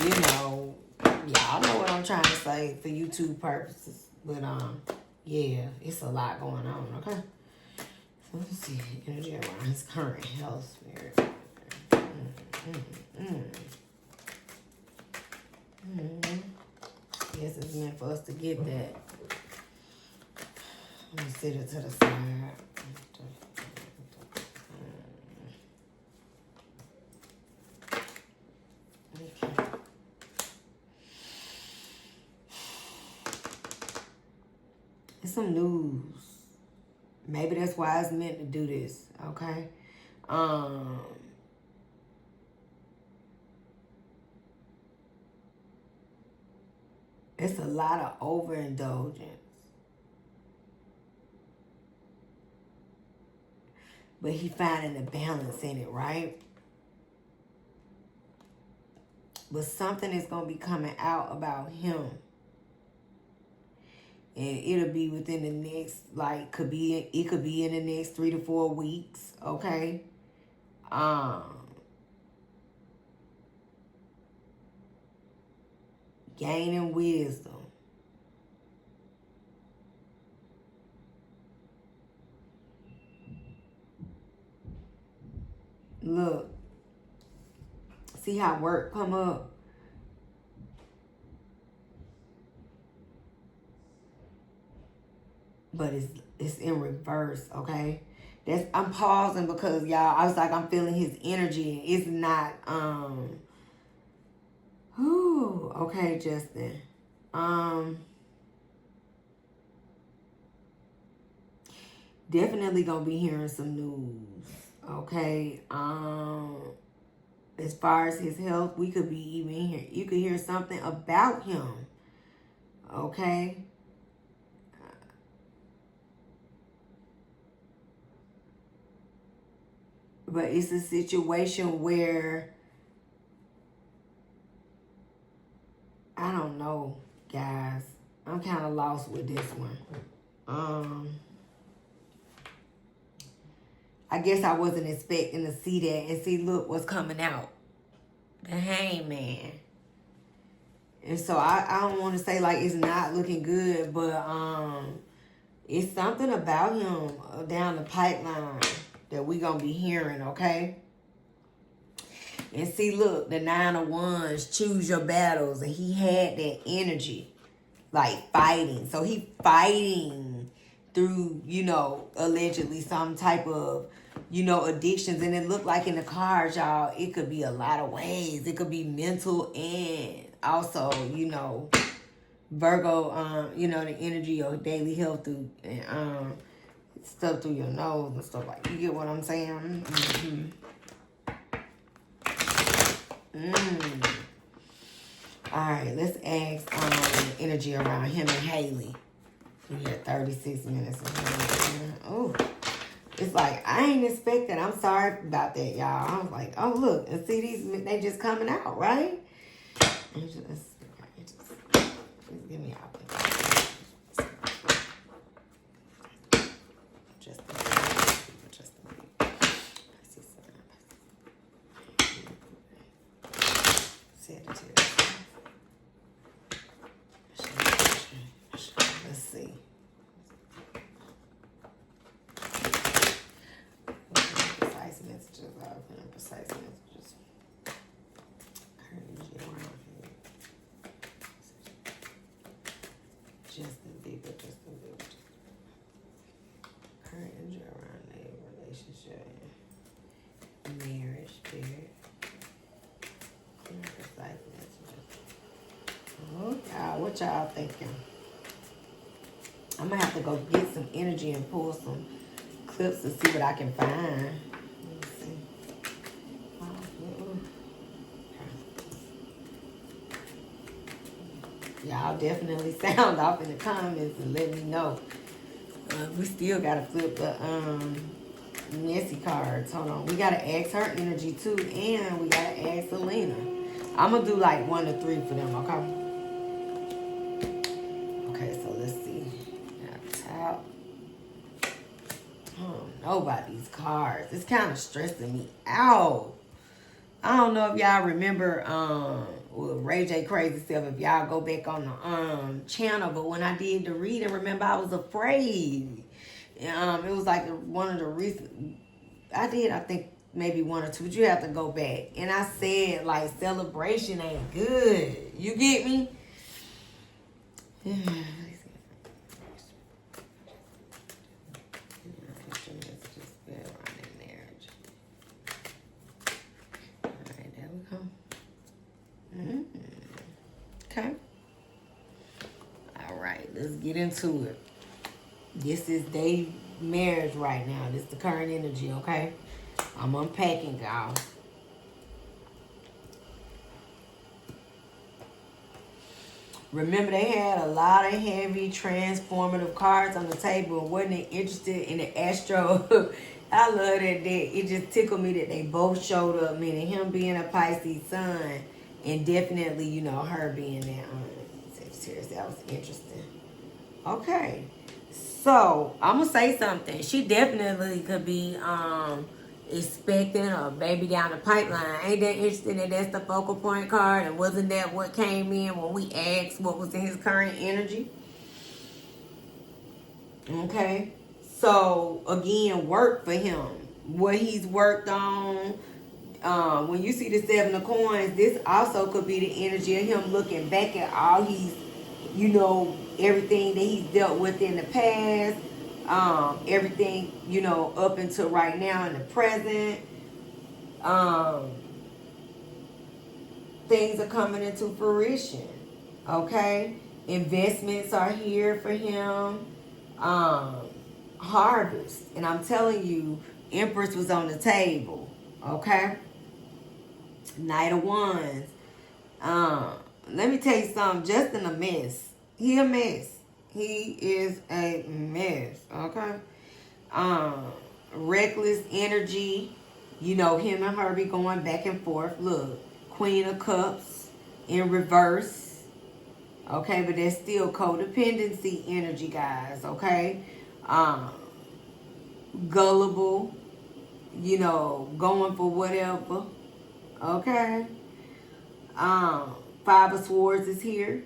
you know, y'all know what I'm trying to say for YouTube purposes. But, yeah, it's a lot going on, okay? So let's see, energy around his current health spirit. Yes, it's meant for us to get that. Let me sit it to the side. Okay. It's some news. Maybe that's why it's meant to do this, okay? It's a lot of overindulgence. But he finding the balance in it, right? But something is going to be coming out about him. And it'll be within the next, like, it could be in the next 3 to 4 weeks, okay? Gaining wisdom. Look, see how work come up? But it's in reverse, okay? I'm pausing because y'all, I was like, I'm feeling his energy. It's not okay, Justin. Definitely gonna be hearing some news, okay? As far as his health, we could be even here. You could hear something about him, okay? But it's a situation where, I don't know, guys. I'm kind of lost with this one. I guess I wasn't expecting to see that. And see, look what's coming out. The Hangman. And so I don't want to say like it's not looking good, but it's something about him down the pipeline that we gonna be hearing, okay? And see, look, the 9 of Wands, choose your battles, and he had that energy, like fighting. So he fighting through, you know, allegedly some type of, you know, addictions. And it looked like in the cards, y'all, it could be a lot of ways. It could be mental and also, you know, Virgo, you know, the energy of daily health through stuff through your nose and stuff like. You get what I'm saying? All right, let's ask the energy around him and Hailey. We had 36 minutes. Oh, it's like I ain't expecting. I'm sorry about that, y'all. I was like, oh look, and see these, they just coming out, right? And just give me out. Let's see. Precise messages. Precise messages. Currently around here. Justin Bieber. Current energy around a relationship. Marriage, spirit. Precise messages. Oh, y'all, what y'all thinking? I'm gonna have to go get some energy and pull some clips to see what I can find. Let me see. Y'all definitely sound off in the comments and let me know. We still gotta flip the messy cards. Hold on. We gotta ask her energy too, and we gotta ask Selena. I'm gonna do like 1 to 3 for them, okay? Okay, so let's see. Top. Oh, nobody's cards. It's kind of stressing me out. I don't know if y'all remember with Ray J Crazy Self, if y'all go back on the channel, but when I did the reading, remember I was afraid. It was like one of the recent, I think maybe one or two, but you have to go back. And I said, like, celebration ain't good. You get me? Okay. All right, let's get into it. This is their marriage right now. This is the current energy, okay? I'm unpacking, y'all. Remember, they had a lot of heavy transformative cards on the table and wasn't interested in the astro. I love that it just tickled me that they both showed up, meaning him being a Pisces sun and definitely, you know, her being that Sagittarius. That was interesting. Okay. So, I'm going to say something. She definitely could be expecting a baby down the pipeline. Ain't that interesting that that's the focal point card? And wasn't that what came in when we asked what was in his current energy? Okay. So, again, work for him. What he's worked on. When you see the 7 of coins, this also could be the energy of him looking back at all he's, you know, everything that he's dealt with in the past, everything, you know, up until right now in the present. Things are coming into fruition. Okay, investments are here for him. Harvest, and I'm telling you, Empress was on the table. Okay, Knight of Wands. Let me tell you something. Justin a mess. He a mess. He is a mess. Okay. Reckless energy. You know, him and her be going back and forth. Look, Queen of Cups in reverse. Okay, but there's still codependency energy, guys. Okay. Gullible. You know, going for whatever. Okay. 5 of Swords is here.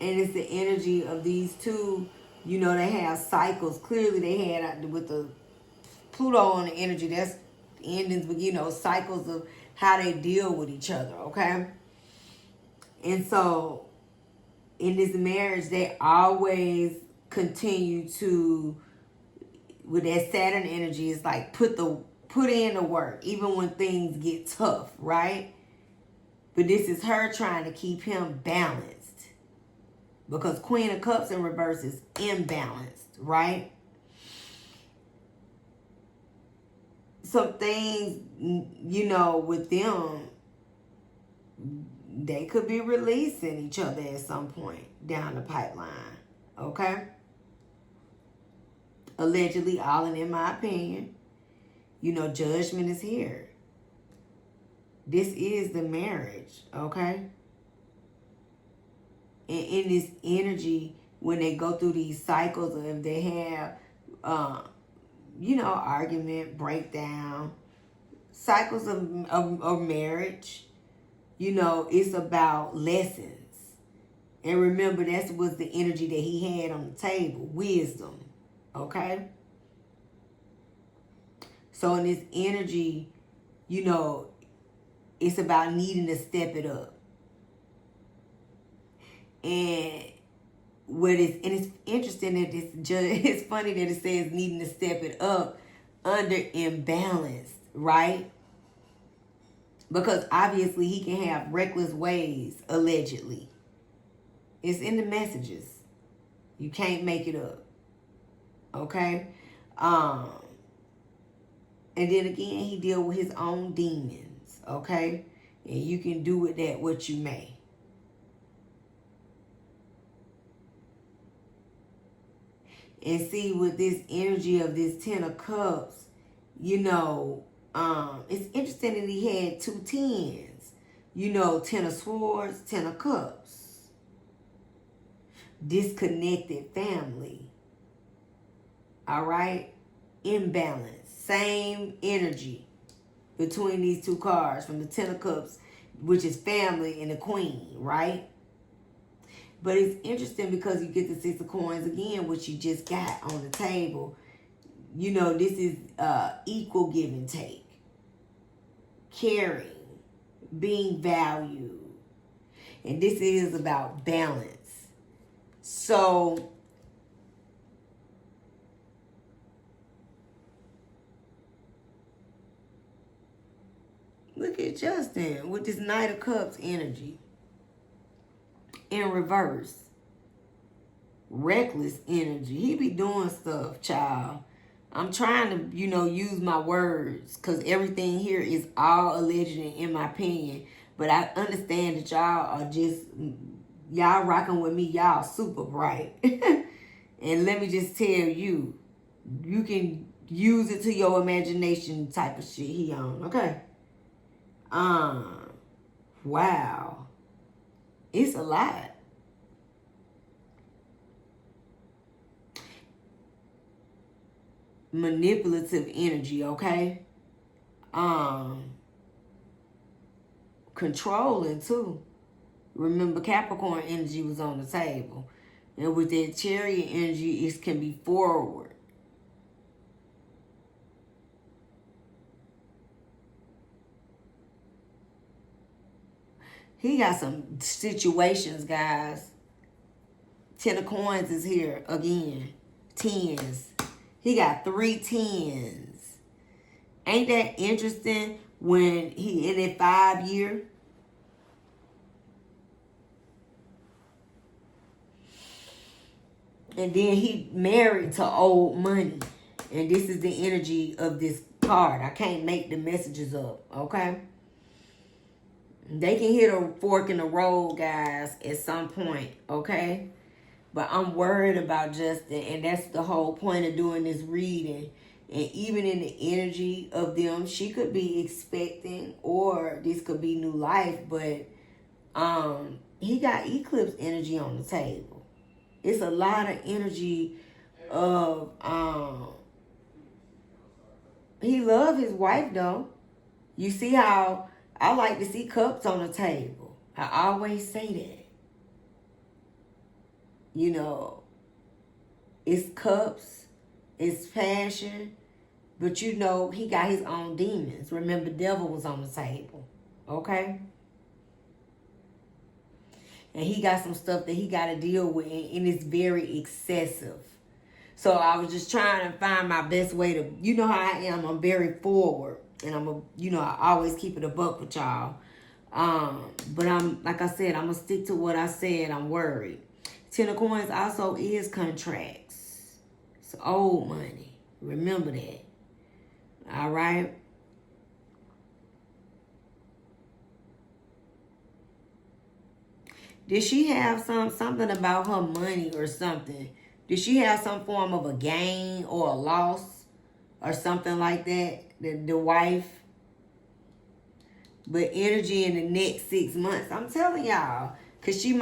And it's the energy of these two. You know, they have cycles. Clearly, they had, with the Pluto on the energy, that's endings, but, you know, cycles of how they deal with each other, okay? And so, in this marriage, they always continue to, with that Saturn energy, it's like put in the work, even when things get tough, right? But this is her trying to keep him balanced. Because Queen of Cups in reverse is imbalanced, right? Some things, you know, with them, they could be releasing each other at some point down the pipeline, okay? Allegedly, all in my opinion. You know, judgment is here. This is the marriage, okay? And in this energy, when they go through these cycles, or if they have, you know, argument, breakdown, cycles of marriage, you know, it's about lessons. And remember, that was the energy that he had on the table, wisdom, okay? So in this energy, you know, it's about needing to step it up. And it's interesting that it's funny that it says needing to step it up under imbalanced, right? Because obviously he can have reckless ways, allegedly. It's in the messages. You can't make it up. Okay? And then again, he deal with his own demons. Okay? And you can do with that what you may. And see, with this energy of this 10 of Cups, you know, it's interesting that he had 2 10s. You know, 10 of Swords, 10 of Cups. Disconnected family. All right? Imbalance. Same energy between these two cards from the Ten of Cups, which is family, and the Queen, right? But it's interesting because you get the Six of Coins again, which you just got on the table. You know, this is equal give and take. Caring. Being valued. And this is about balance. So, look at Justin with this Knight of Cups energy. In reverse. Reckless energy. He be doing stuff, child. I'm trying to, use my words, because everything here is all alleged in my opinion. But I understand that y'all are just, y'all rocking with me. Y'all super bright. And let me just tell you, you can use it to your imagination type of shit he on, okay? Wow. It's a lot. Manipulative energy, okay? Controlling too. Remember, Capricorn energy was on the table. And with that Chariot energy, it can be forward. He got some situations, guys. Ten of Coins is here again. Tens. He got 3 tens. Ain't that interesting when he in that 5 year? And then he married to old money. And this is the energy of this card. I can't make the messages up, okay? They can hit a fork in the road, guys, at some point, okay? But I'm worried about Justin, and that's the whole point of doing this reading. And even in the energy of them, she could be expecting, or this could be new life, but he got eclipse energy on the table. It's a lot of energy of he love his wife though. You see how I like to see cups on the table. I always say that. It's cups, it's passion, but he got his own demons. Remember, devil was on the table, okay? And he got some stuff that he got to deal with, and it's very excessive. So I was just trying to find my best way to, you know how I am, I'm very forward, and I always keep it a buck with y'all. But like I said, I'm going to stick to what I said. I'm worried. Ten of Coins also is contracts. It's old money. Remember that. All right. Did she have something about her money or something? Did she have some form of a gain or a loss or something like that? The wife. But energy in the next 6 months. I'm telling y'all. Because she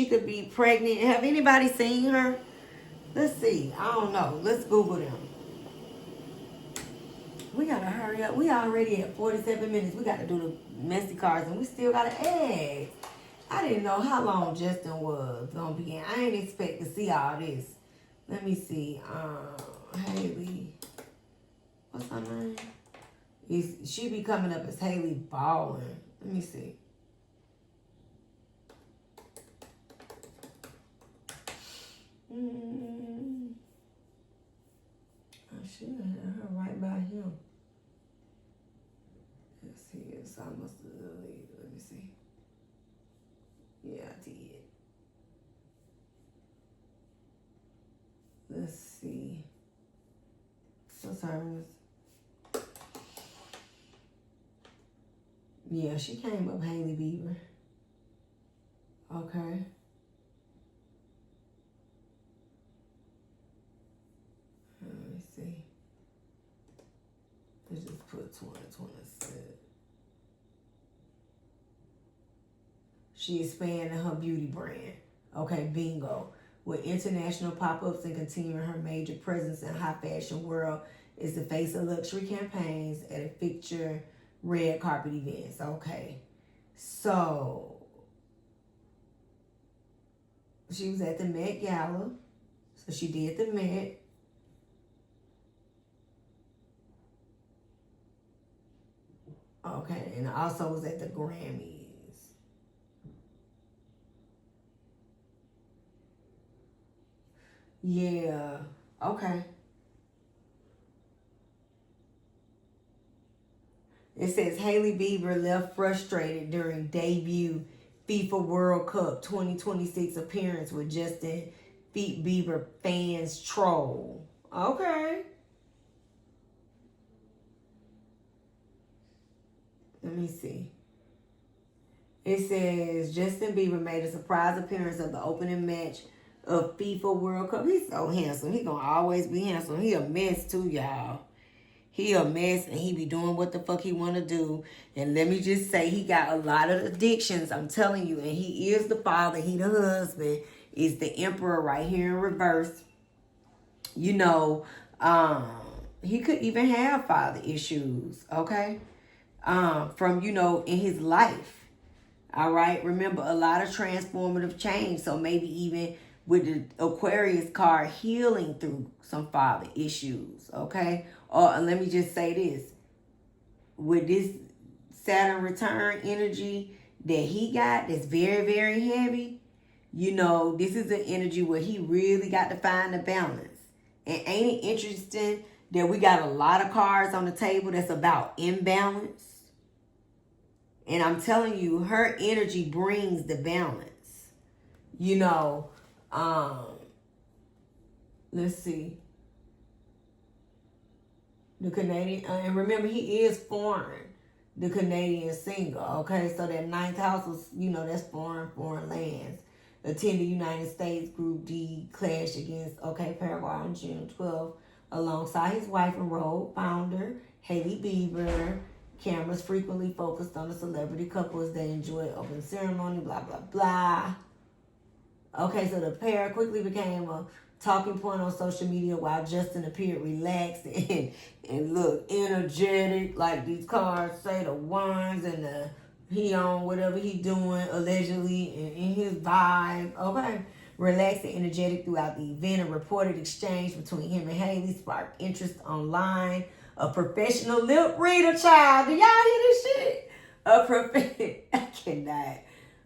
could be pregnant. Have anybody seen her? Let's see. I don't know. Let's Google them. We got to hurry up. We already at 47 minutes. We got to do the messy cards. And we still got to add. I didn't know how long Justin was going to be in. I ain't expect to see all this. Let me see. Hailey. What's her name? She be coming up as Hailey Baldwin. Let me see. I should have had her right by him. Let's see. It's almost late. Let me see. Yeah, I did. Let's see. What's hers? Yeah, she came up Hailey Bieber. Okay. Let me see. Let's just put 2026. She expanded her beauty brand. Okay, bingo. With international pop-ups and continuing her major presence in high fashion world is the face of luxury campaigns at a feature red carpet events. Okay. So she was at the Met Gala. So she did the Met. Okay, and also was at the Grammys. Yeah, okay. It says Hailey Bieber left frustrated during debut FIFA World Cup 2026 appearance with Justin Bieber fans troll. Okay. Let me see. It says Justin Bieber made a surprise appearance of the opening match of FIFA World Cup. He's so handsome. He gonna always be handsome. He a mess too, y'all. He a mess and he be doing what the fuck he want to do. And let me just say, he got a lot of addictions, I'm telling you. And he is the father. He the husband. Is the emperor right here in reverse. You know, he could even have father issues, okay? From, you know, in his life. All right. Remember, a lot of transformative change. So maybe even with the Aquarius card, healing through some father issues. Okay. Or let me just say this. With this Saturn return energy that he got, that's very, very heavy. You know, this is an energy where he really got to find the balance. And ain't it interesting that we got a lot of cards on the table that's about imbalance? And I'm telling you, her energy brings the balance. You know, let's see. The Canadian, and remember, he is foreign. The Canadian singer, okay? So that ninth house was, you know, that's foreign lands. Attended United States Group D clash against, okay, Paraguay on June 12th, alongside his wife and role founder, Hailey Bieber. Cameras frequently focused on the celebrity couple as they enjoyed open ceremony, blah, blah, blah. Okay, so the pair quickly became a talking point on social media while Justin appeared relaxed and look energetic, like these cards say, the ones and the he on whatever he doing allegedly in his vibe. Okay. Relaxed and energetic throughout the event. A reported exchange between him and Hailey sparked interest online. A professional lip reader, child. Do y'all hear this shit? I cannot.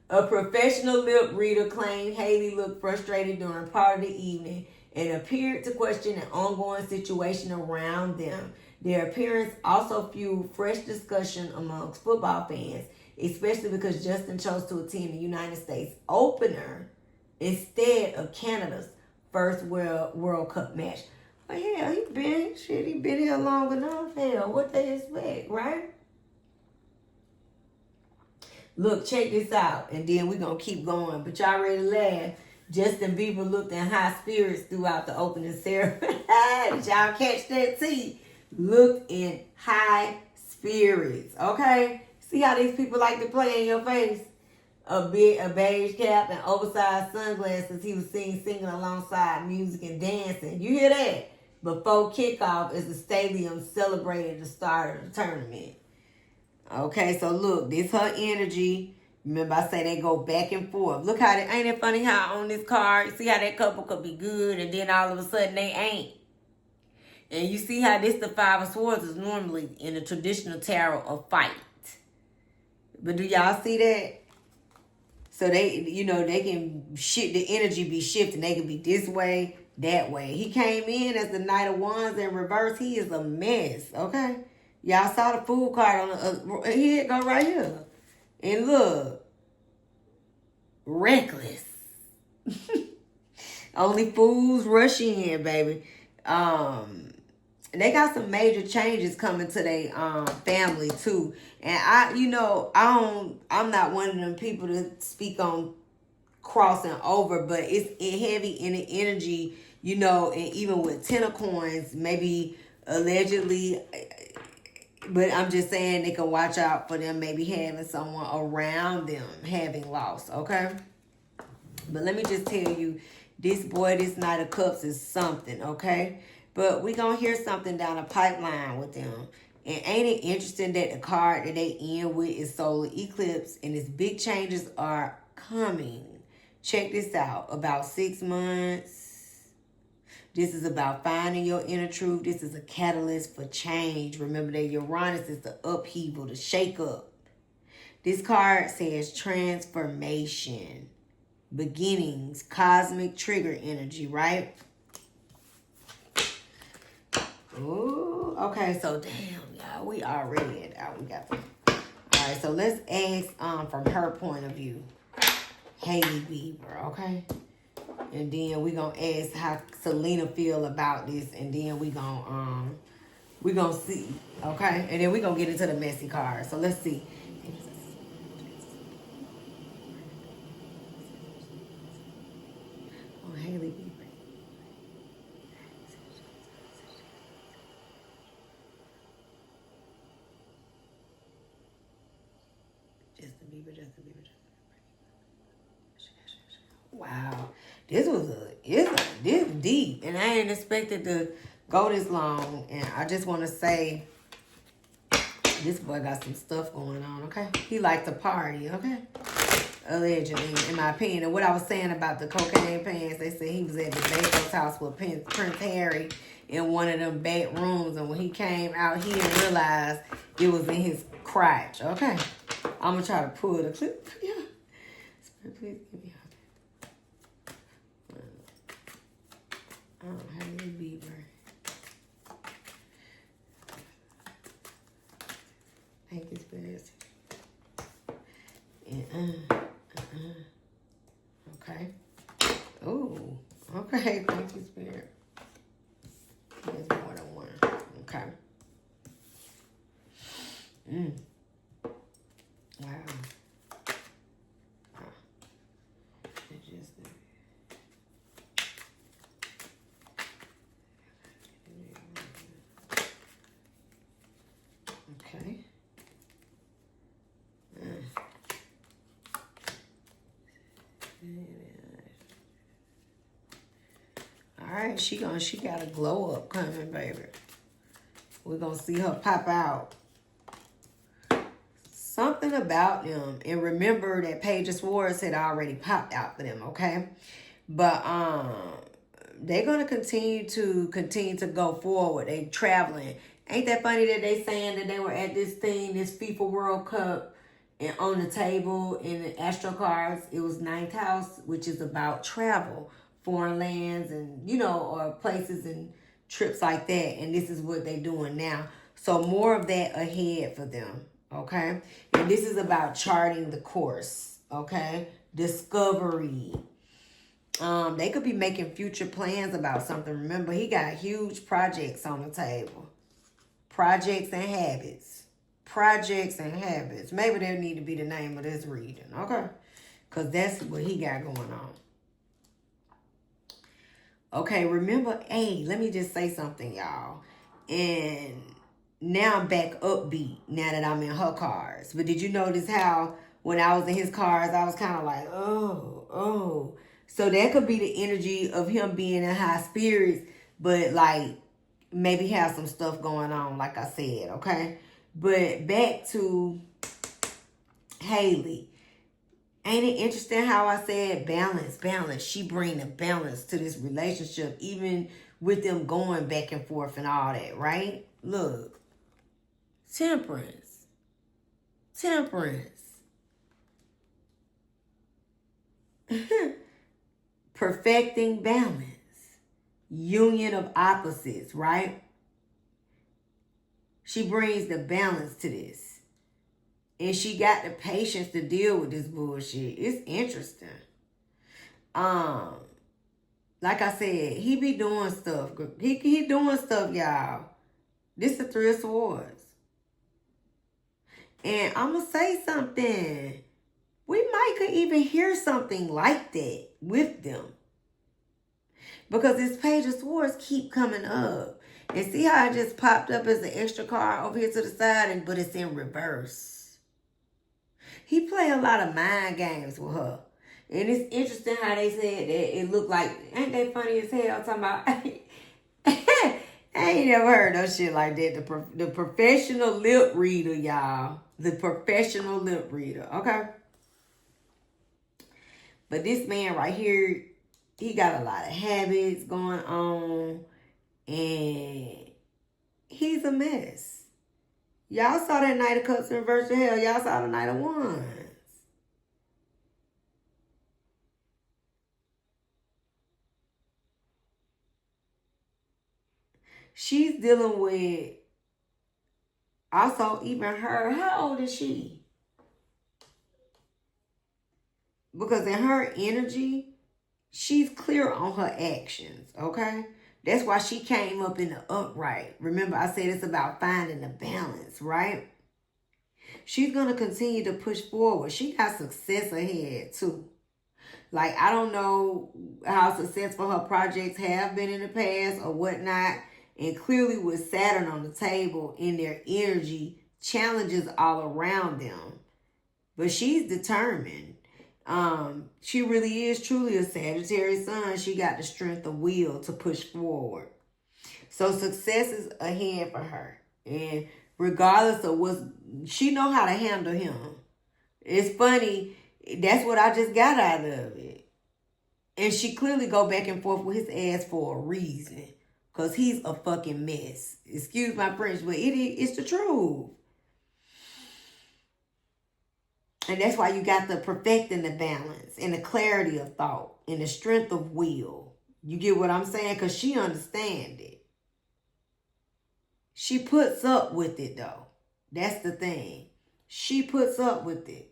A professional lip reader claimed Hailey looked frustrated during part of the evening and appeared to question an ongoing situation around them. Their appearance also fueled fresh discussion amongst football fans, especially because Justin chose to attend the United States opener instead of Canada's first World Cup match. But hell, he been here long enough. Hell, what they expect, right? Look, check this out, and then we're going to keep going. But y'all ready to laugh? Justin Bieber looked in high spirits throughout the opening ceremony. Did y'all catch that? See? Looked in high spirits, okay? See how these people like to play in your face? A beige cap and oversized sunglasses. He was singing alongside music and dancing. You hear that? Before kickoff, as the stadium celebrated the start of the tournament. Okay, so look, this her energy. Remember I say they go back and forth. Look how ain't it funny how on this card, see how that couple could be good and then all of a sudden they ain't. And you see how this the Five of Swords is normally in the traditional tarot a fight. But do y'all see that? So they, you know, they can shift, the energy be shifting. They can be this way, that way. He came in as the Knight of Wands in reverse. He is a mess, okay? Y'all saw the Fool card on the, here it go right here. And look, reckless. Only fools rush in, baby. They got some major changes coming to their family too. And I'm not one of them people to speak on crossing over, but it's heavy in the energy, you know, and even with Ten of Coins, maybe allegedly, but I'm just saying they can watch out for them maybe having someone around them having lost, okay? But let me just tell you, this boy, this Knight of Cups is something, okay? But we gonna hear something down the pipeline with them. And ain't it interesting that the card that they end with is solar eclipse, and its big changes are coming. Check this out. About 6 months. This is about finding your inner truth. This is a catalyst for change. Remember that Uranus is the upheaval, the shake up. This card says transformation, beginnings, cosmic trigger energy, right? Ooh, okay, so damn, y'all, we already at that. We got them. All right, so let's ask from her point of view, Hailey Bieber, okay? And then we gonna ask how Selena feel about this, and then we gonna see, okay? And then we gonna get into the messy card. So let's see. Oh, Hailey Bieber. Justin Bieber. Wow, this deep, and I ain't expected to go this long. And I just want to say, this boy got some stuff going on. Okay, he likes to party. Okay, allegedly, in my opinion. And what I was saying about the cocaine pants, they said he was at the Bezos house with Prince Harry in one of them back rooms, and when he came out, he didn't realize it was in his crotch. Okay, I'm gonna try to pull the clip. Yeah, please give me. Oh, Hailey Bieber. Thank you, Spirit. And, okay. Oh, okay. Thank you, Spirit. There's more than one. Okay. Wow. It just... Okay. All right, she got a glow up coming, baby. We're gonna see her pop out. Something about them, and remember that Page of Swords had already popped out for them, okay? But they're gonna continue to go forward. They traveling. Ain't that funny that they saying that they were at this thing, this FIFA World Cup, and on the table in the Astro cards, it was ninth house, which is about travel, foreign lands, and or places and trips like that. And this is what they're doing now. So more of that ahead for them, okay? And this is about charting the course, okay? Discovery. They could be making future plans about something. Remember, he got huge projects on the table. Projects and habits. Projects and habits. Maybe that need to be the name of this reading, okay? Because that's what he got going on. Okay, remember, hey, let me just say something, y'all. And now I'm back upbeat now that I'm in her cards. But did you notice how when I was in his cards, I was kind of like, oh. So that could be the energy of him being in high spirits, but like maybe have some stuff going on, like I said, okay? But back to Hailey. Ain't it interesting how I said balance? She bring a balance to this relationship, even with them going back and forth and all that, right? Look. Temperance. Perfecting balance. Union of opposites, right? She brings the balance to this. And she got the patience to deal with this bullshit. It's interesting. Like I said, he be doing stuff. He doing stuff, y'all. This is the 3 of Swords. And I'm going to say something. We might could even hear something like that with them. Because this Page of Swords keep coming up. And see how it just popped up as an extra card over here to the side, but it's in reverse. He play a lot of mind games with her. And it's interesting how they said that it looked like, ain't that funny as hell? Talking about, I ain't never heard no shit like that. The professional lip reader, y'all. The professional lip reader, okay? But this man right here, he got a lot of habits going on. And he's a mess. Y'all saw that Knight of Cups in reverse of hell. Y'all saw the Knight of Wands. She's dealing with, also even her, how old is she? Because in her energy, she's clear on her actions, okay? That's why she came up in the upright. Remember, I said it's about finding the balance, right? She's going to continue to push forward. She got success ahead, too. Like, I don't know how successful her projects have been in the past or whatnot. And clearly with Saturn on the table in their energy, challenges all around them. But she's determined. She really is truly a Sagittarius sun. She got the strength of will to push forward. So success is ahead for her. And regardless of what, she know how to handle him. It's funny. That's what I just got out of it. And she clearly go back and forth with his ass for a reason. Because he's a fucking mess. Excuse my French, but it's the truth. And that's why you got the perfecting the balance and the clarity of thought and the strength of will. You get what I'm saying? Because she understands it. She puts up with it, though. That's the thing. She puts up with it.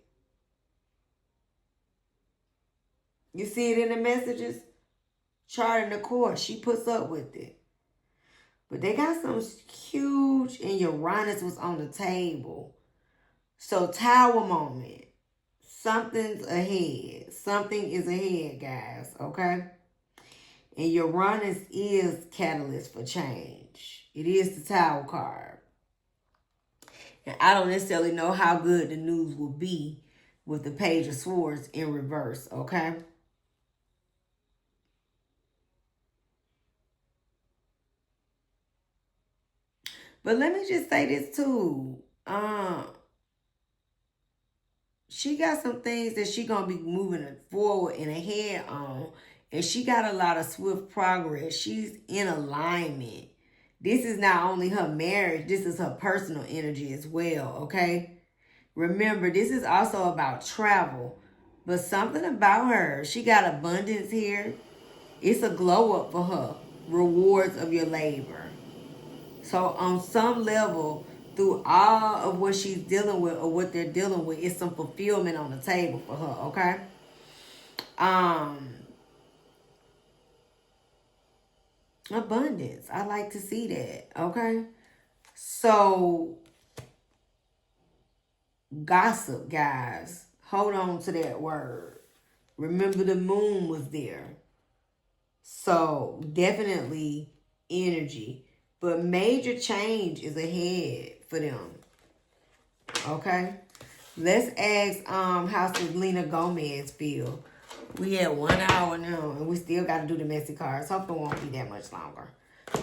You see it in the messages? Charting the course. She puts up with it. But they got some huge, and Uranus was on the table. So Tower moment. Something's ahead. Something is ahead, guys. Okay? And Uranus is catalyst for change. It is the Tower card. And I don't necessarily know how good the news will be with the Page of Swords in reverse. Okay? But let me just say this too. She got some things that she gonna be moving forward and ahead on. And she got a lot of swift progress. She's in alignment. This is not only her marriage, this is her personal energy as well, okay? Remember, this is also about travel. But something about her, she got abundance here. It's a glow up for her. Rewards of your labor. So on some level, through all of what she's dealing with or what they're dealing with, it's some fulfillment on the table for her, okay? Abundance. I like to see that, okay? So, gossip, guys. Hold on to that word. Remember the moon was there. So, definitely energy. But major change is ahead for them. Okay? Let's ask how Selena Gomez feel. We had 1 hour now, and we still got to do the messy cards. Hope it won't be that much longer.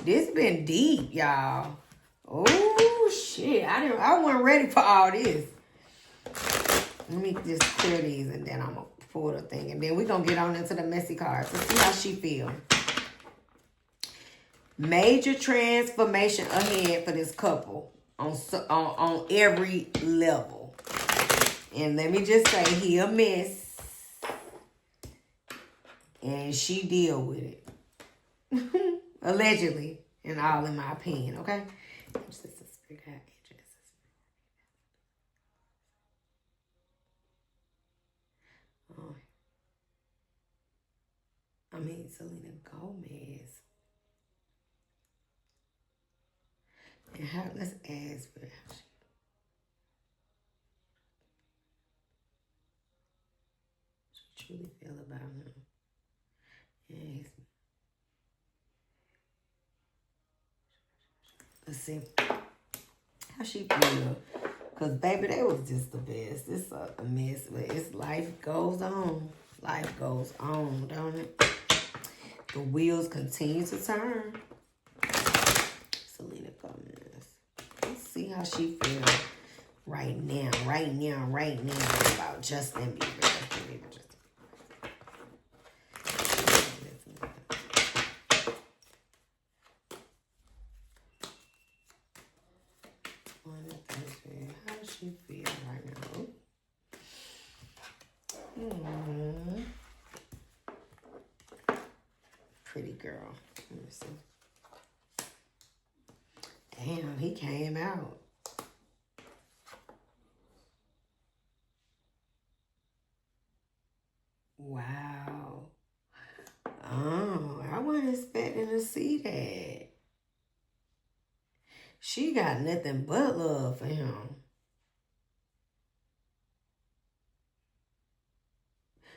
This been deep, y'all. Oh, shit. I wasn't ready for all this. Let me just clear these, and then I'm going to pull the thing. And then we're going to get on into the messy cards. Let's see how she feel. Major transformation ahead for this couple on every level. And let me just say, he a mess. And she deal with it. Allegedly. And all in my opinion, okay? Selena Gomez. And how, let's ask for how she truly feel about him. Yes. Let's see how she feel. Because, baby, they was just the best. It's a mess, but it's life goes on. Life goes on, don't it? The wheels continue to turn. see how she feels right now about Justin Bieber. How does she feel right now? Pretty girl. Let me see. Damn, he came out. Wow. Oh, I wasn't expecting to see that. She got nothing but love for him.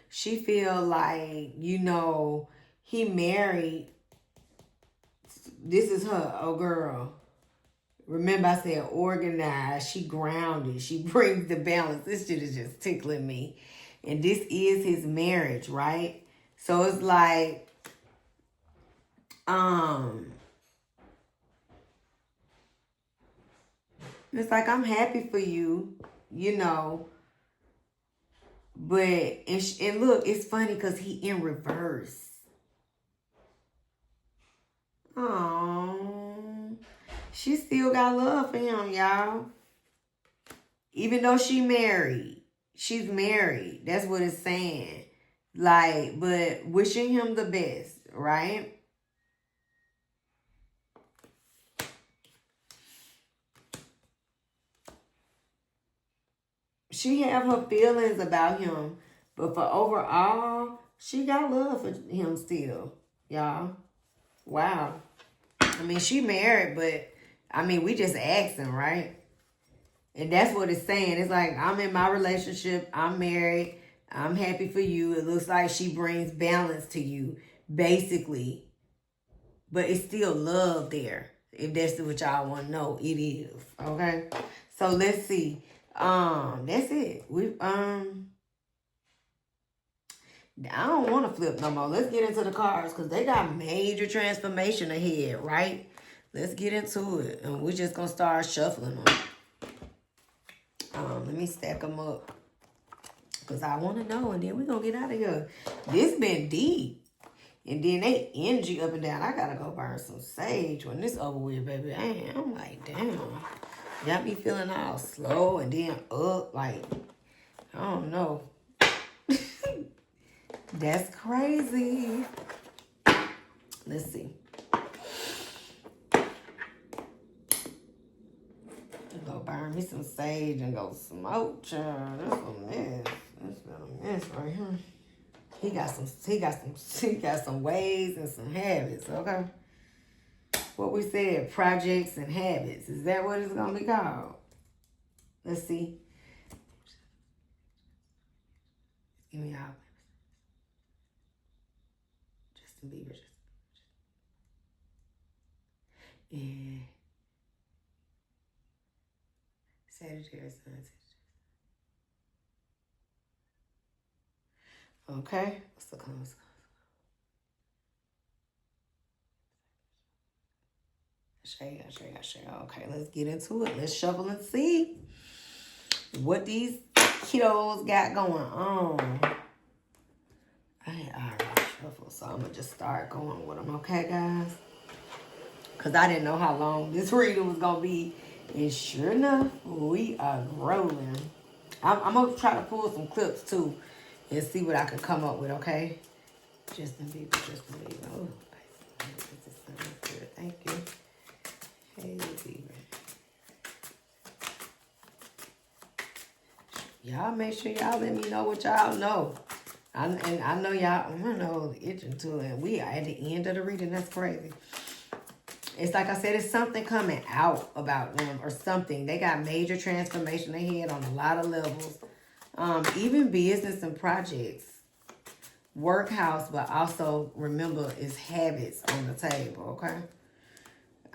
She feel like, you know, he married. This is her, oh girl. Remember I said organized, she grounded, she brings the balance. This shit is just tickling me. And this is his marriage, right? So it's like, it's like, I'm happy for you, you know. But, and look, it's funny because he in reverse. Oh, she still got love for him, y'all. Even though she's married. That's what it's saying. Like, but wishing him the best, right? She have her feelings about him, but for overall, she got love for him still, y'all. Wow. I mean, she married, but I mean, we just asking, right? And that's what it's saying. It's like, I'm in my relationship, I'm married, I'm happy for you. It looks like she brings balance to you, basically. But it's still love there. If that's what y'all want to know, it is. Okay? So let's see. That's it. I don't want to flip no more. Let's get into the cards because they got major transformation ahead, right? Let's get into it. And we're just going to start shuffling them. Let me stack them up because I want to know, and then we're going to get out of here. This been deep. And then they energy up and down. I got to go burn some sage when this over with, baby. I'm like, damn. Got me feeling all slow and then up. Like, I don't know. That's crazy. Let's see. Go burn me some sage and go smoke, child. That's a mess. That's been a mess right here. He got some ways and some habits, okay? What we said, projects and habits. Is that what it's gonna be called? Let's see. Give me out. Justin Bieber. And Sagittarius. Okay. What's the color? Shade. Okay, let's get into it. Let's shuffle and see what these kiddos got going on. I already shuffled, so I'm going to just start going with them. Okay, guys? Because I didn't know how long this reading was going to be. And sure enough, we are growing. I'm going to try to pull some clips, too, and see what I can come up with, okay? Justin Bieber. Oh, this is so good. Thank you. Hailey Bieber. Y'all make sure y'all let me know what y'all know. I know y'all, I know itching too, and we are at the end of the reading. That's crazy. It's like I said, it's something coming out about them or something. They got major transformation ahead on a lot of levels. Even business and projects. Workhouse, but also remember it's habits on the table, okay?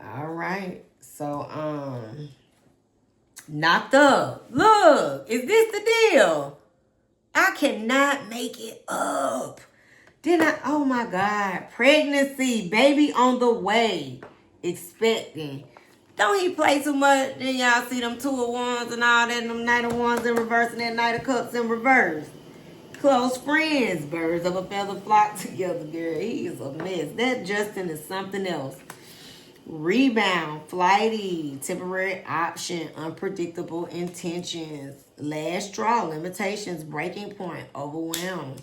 All right. So, knocked up. Look, is this the deal? I cannot make it up. Oh my God. Pregnancy, baby on the way. Expecting. Don't he play too much? Then y'all see them 2 of Wands and all that, them Knight of Wands in reverse and that Knight of Cups in reverse. Close friends, birds of a feather flock together, girl. He is a mess. That Justin is something else. Rebound, flighty, temporary option, unpredictable intentions, last straw, limitations, breaking point, overwhelmed,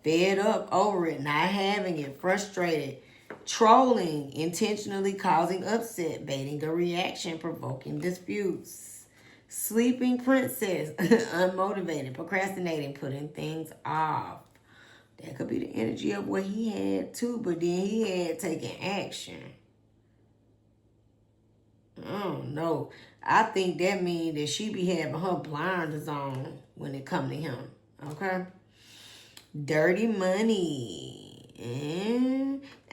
fed up, over it, not having it, frustrated, trolling, intentionally causing upset, baiting a reaction, provoking disputes, sleeping princess, unmotivated, procrastinating, putting things off. That could be the energy of what he had too, but then he had taken action. Oh no, I think that means that she be having her blinders on when it come to him. Okay, dirty money.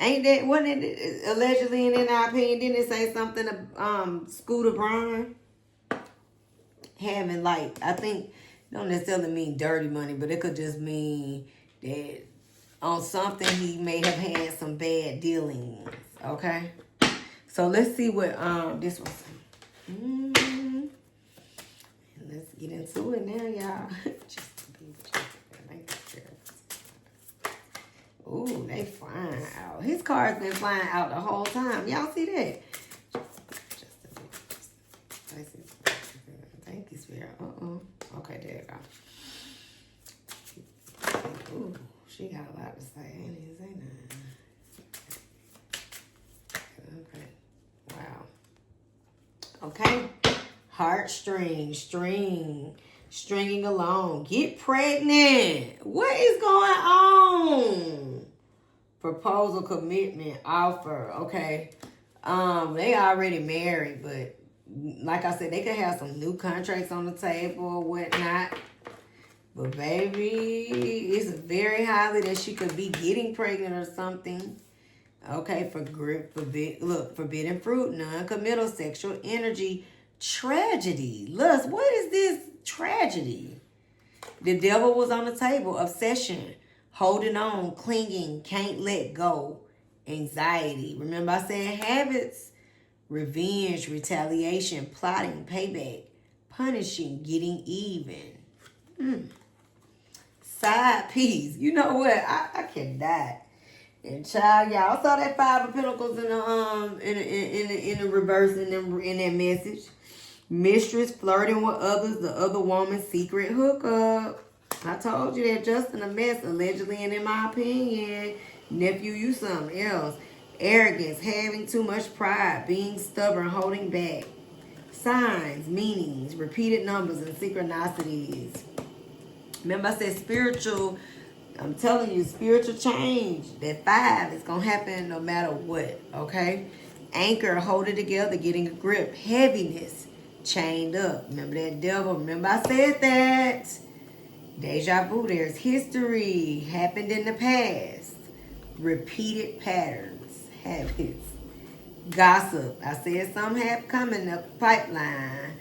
Ain't that, wasn't it allegedly in our opinion? Didn't it say something to Scooter Braun having, like, I think don't necessarily mean dirty money, but it could just mean that on something he may have had some bad dealings. Okay. So let's see what this was. Let's get into it now, y'all. Ooh, they flying out. His card's been flying out the whole time. Y'all see that? Thank you, Spirit. Okay, there you go. Ooh, she got a lot to say. I ain't even say nothing. Okay. Wow. Okay. Heartstrings, stringing along. Get pregnant. What is going on? Proposal, commitment, offer. Okay. They already married, but like I said, they could have some new contracts on the table or whatnot. But baby, it's very highly that she could be getting pregnant or something. Okay, forbidden fruit, non-committal, sexual energy, tragedy, lust. What is this tragedy? The devil was on the table. Obsession, holding on, clinging, can't let go, anxiety. Remember I said habits, revenge, retaliation, plotting, payback, punishing, getting even. Side piece. You know what? I can die. And child, y'all saw that 5 of Pentacles in the reverse in that message. Mistress flirting with others, the other woman's secret hookup. I told you that Justin a mess, allegedly, and in my opinion, nephew, you something else. Arrogance, having too much pride, being stubborn, holding back. Signs, meanings, repeated numbers, and synchronicities. Remember I said spiritual. I'm telling you, spiritual change. That 5 is going to happen no matter what, okay? Anchor, hold it together, getting a grip. Heaviness, chained up. Remember that devil? Remember I said that? Deja vu, there's history. Happened in the past. Repeated patterns, habits. Gossip, I said something have coming up the pipeline.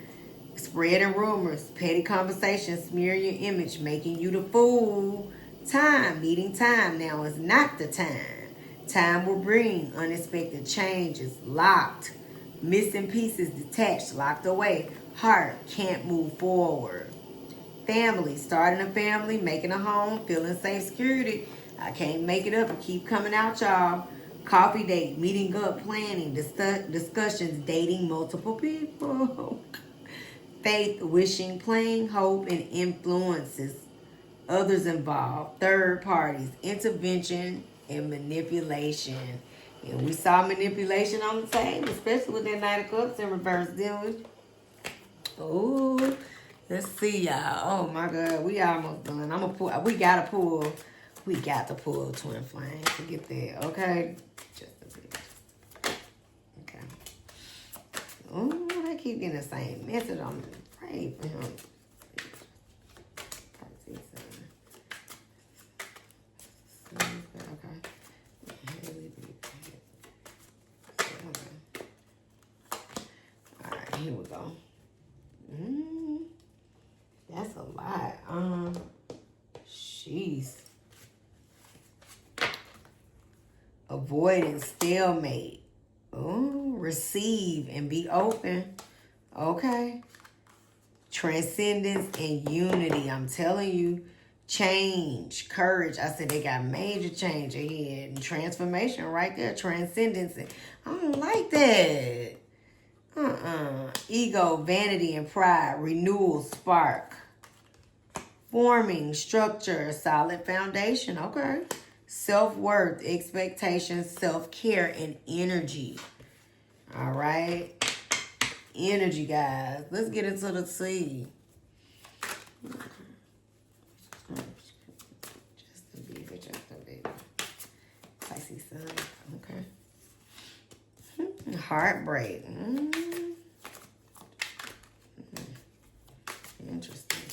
Spreading rumors, petty conversations, smearing your image, making you the fool. Time, meeting time. Now is not the time. Time will bring unexpected changes. Locked, missing pieces, detached, locked away. Heart can't move forward. Family, starting a family, making a home, feeling safe, security. I can't make it up and keep coming out, y'all. Coffee date, meeting up, planning, discussions, dating multiple people. Faith, wishing, playing, hope, and influences. Others involved, third parties, intervention, and manipulation. And we saw manipulation on the table, especially with that Knight of Cups in reverse, didn't we? Oh, let's see, y'all. Oh my God, we almost done. We got to pull twin flame to get there, okay? Just a bit. Okay. Oh, I keep getting the same message. I'm praying for him. Here we go. That's a lot. Jeez. Avoiding stalemate. Oh, receive and be open. Okay. Transcendence and unity. I'm telling you. Change, courage. I said they got major change ahead and transformation right there. Transcendence. I don't like that. Ego, vanity, and pride. Renewal, spark. Forming, structure, solid foundation. Okay. Self-worth, expectations, self-care, and energy. All right. Energy, guys. Let's get into the tea. Justin Bieber. Pisces sun. Okay. Heartbreak. Interesting.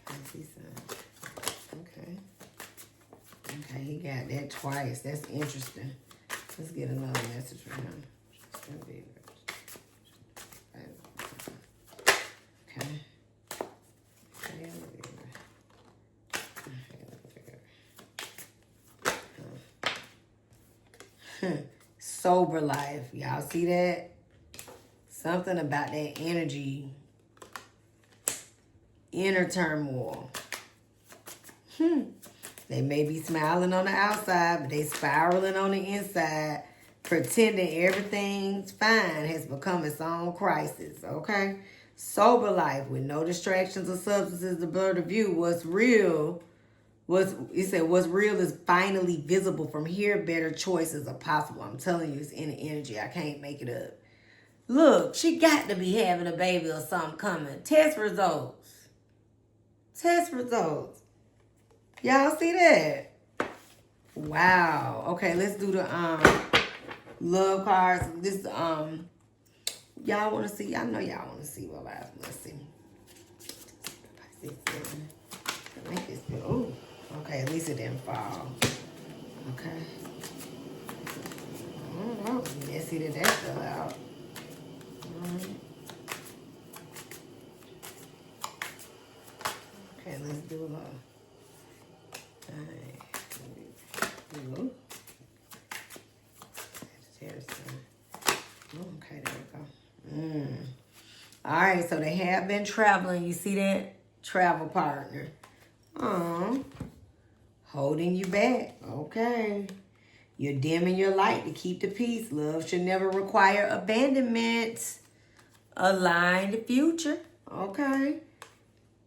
Pisces sun. Okay. Okay, he got that twice. That's interesting. Let's get another message from him. Justin Bieber. Okay. Sober life. Y'all see that? Something about that energy. Inner turmoil. They may be smiling on the outside, but they spiraling on the inside, pretending everything's fine has become its own crisis. Okay? Sober life with no distractions or substances to blur the view. What's real is finally visible. From here, better choices are possible. I'm telling you, it's in the energy. I can't make it up. Look, she got to be having a baby or something coming. Test results. Y'all see that? Wow. Okay, let's do the love cards. This y'all want to see? I know y'all want to see what lies. Let's see. Make this good. Ooh. Okay, at least it didn't fall. Okay. That was messy that fell out. Alright. Okay, let's do love. Alright. Ooh. Okay, there we go. Alright, so they have been traveling. You see that? Travel partner. Holding you back. Okay. You're dimming your light to keep the peace. Love should never require abandonment. Align the future. Okay.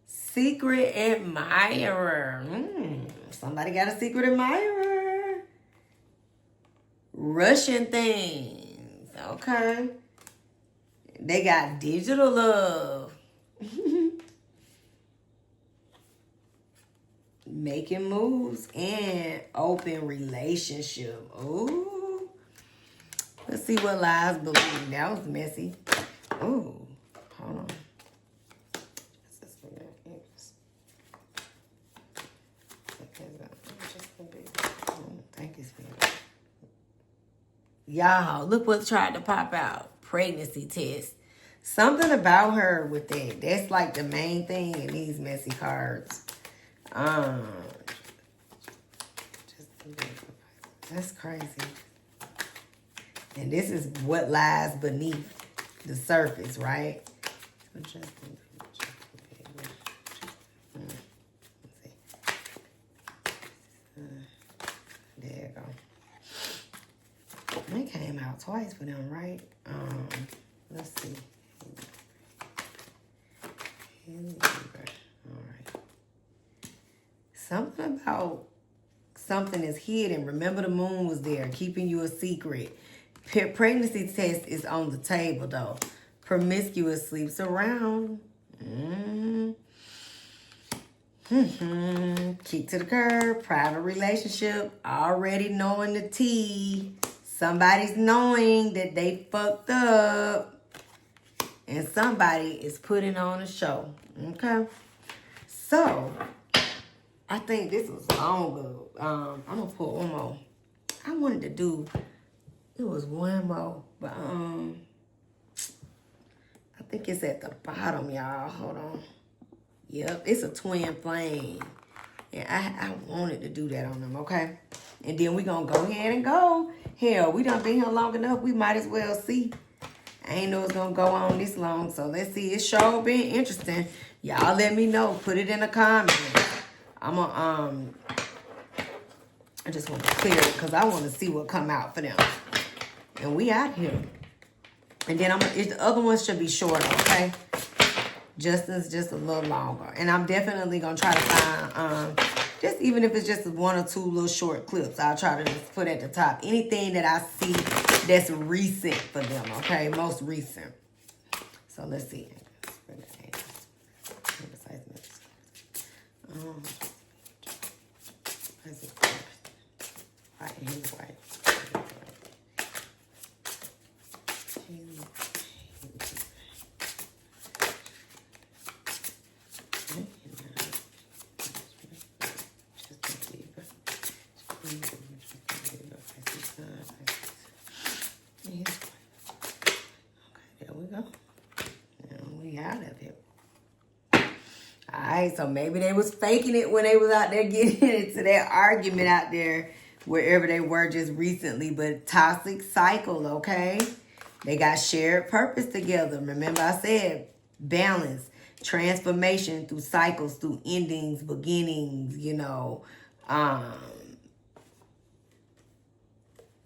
Secret admirer. Somebody got a secret admirer. Russian things. Okay. They got digital love. Making moves and open relationship. Ooh. Let's see what lies believe. That was messy. Ooh. Hold on. Thank you, Spirit. Y'all, look what tried to pop out. Pregnancy test. Something about her with that. That's like the main thing in these messy cards. That's crazy. And this is what lies beneath the surface, right? There you go. They came out twice for them, right? Let's see. All right. Something about something is hidden. Remember, the moon was there, keeping you a secret. Pregnancy test is on the table, though. Promiscuous sleeps around. Kick to the curb. Private relationship. Already knowing the tea. Somebody's knowing that they fucked up. And somebody is putting on a show. Okay? So, I think this was long ago. I'm going to put one more. I wanted to do, it was one more. But, I think it's at the bottom, y'all. Hold on. Yep, it's a twin flame. And I wanted to do that on them, okay? And then we gonna go ahead and go. Hell, we done been here long enough. We might as well see. I ain't know it's gonna go on this long, so let's see. It's sure been interesting. Y'all let me know. Put it in the comments. I'm gonna I just want to clear it because I want to see what come out for them. And we out here. And then the other ones should be shorter, okay? Justin's just a little longer. And I'm definitely gonna try to find just even if it's just one or two little short clips, I'll try to just put at the top anything that I see that's recent for them, okay? Most recent. So let's see. Alright, so maybe they was faking it when they was out there getting into that argument out there wherever they were just recently. But toxic cycle, okay? They got shared purpose together. Remember I said balance, transformation through cycles, through endings, beginnings, you know.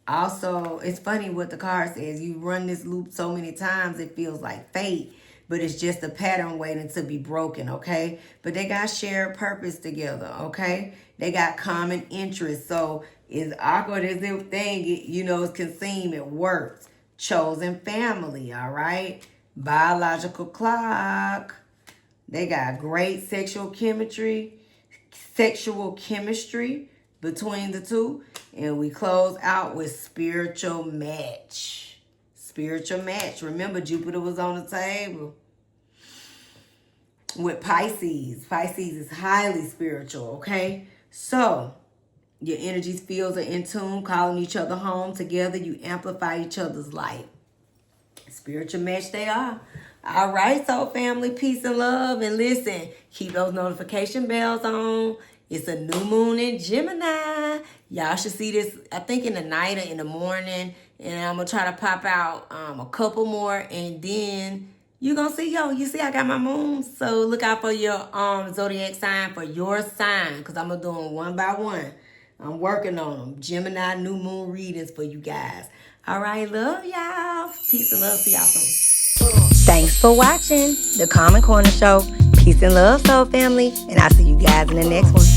Also, it's funny what the card says. You run this loop so many times, it feels like fate. But it's just a pattern waiting to be broken, okay? But they got shared purpose together, okay? They got common interests. So as awkward as the thing, you know, it can seem, it works. Chosen family, all right? Biological clock. They got great sexual chemistry between the two. And we close out with spiritual match. Spiritual match. Remember, Jupiter was on the table with Pisces. Pisces is highly spiritual, okay? So, your energies, fields are in tune, calling each other home. Together, you amplify each other's light. Spiritual match they are. All right, so family, peace and love. And listen, keep those notification bells on. It's a new moon in Gemini. Y'all should see this, I think, in the night or in the morning. And I'm going to try to pop out a couple more. And then you're going to see, you see I got my moon. So look out for your zodiac sign for your sign. Because I'm going to do them one by one. I'm working on them. Gemini new moon readings for you guys. All right, love y'all. Peace and love. See y'all soon. Thanks for watching The Common Corner Show. Peace and love, soul family. And I'll see you guys in the next one.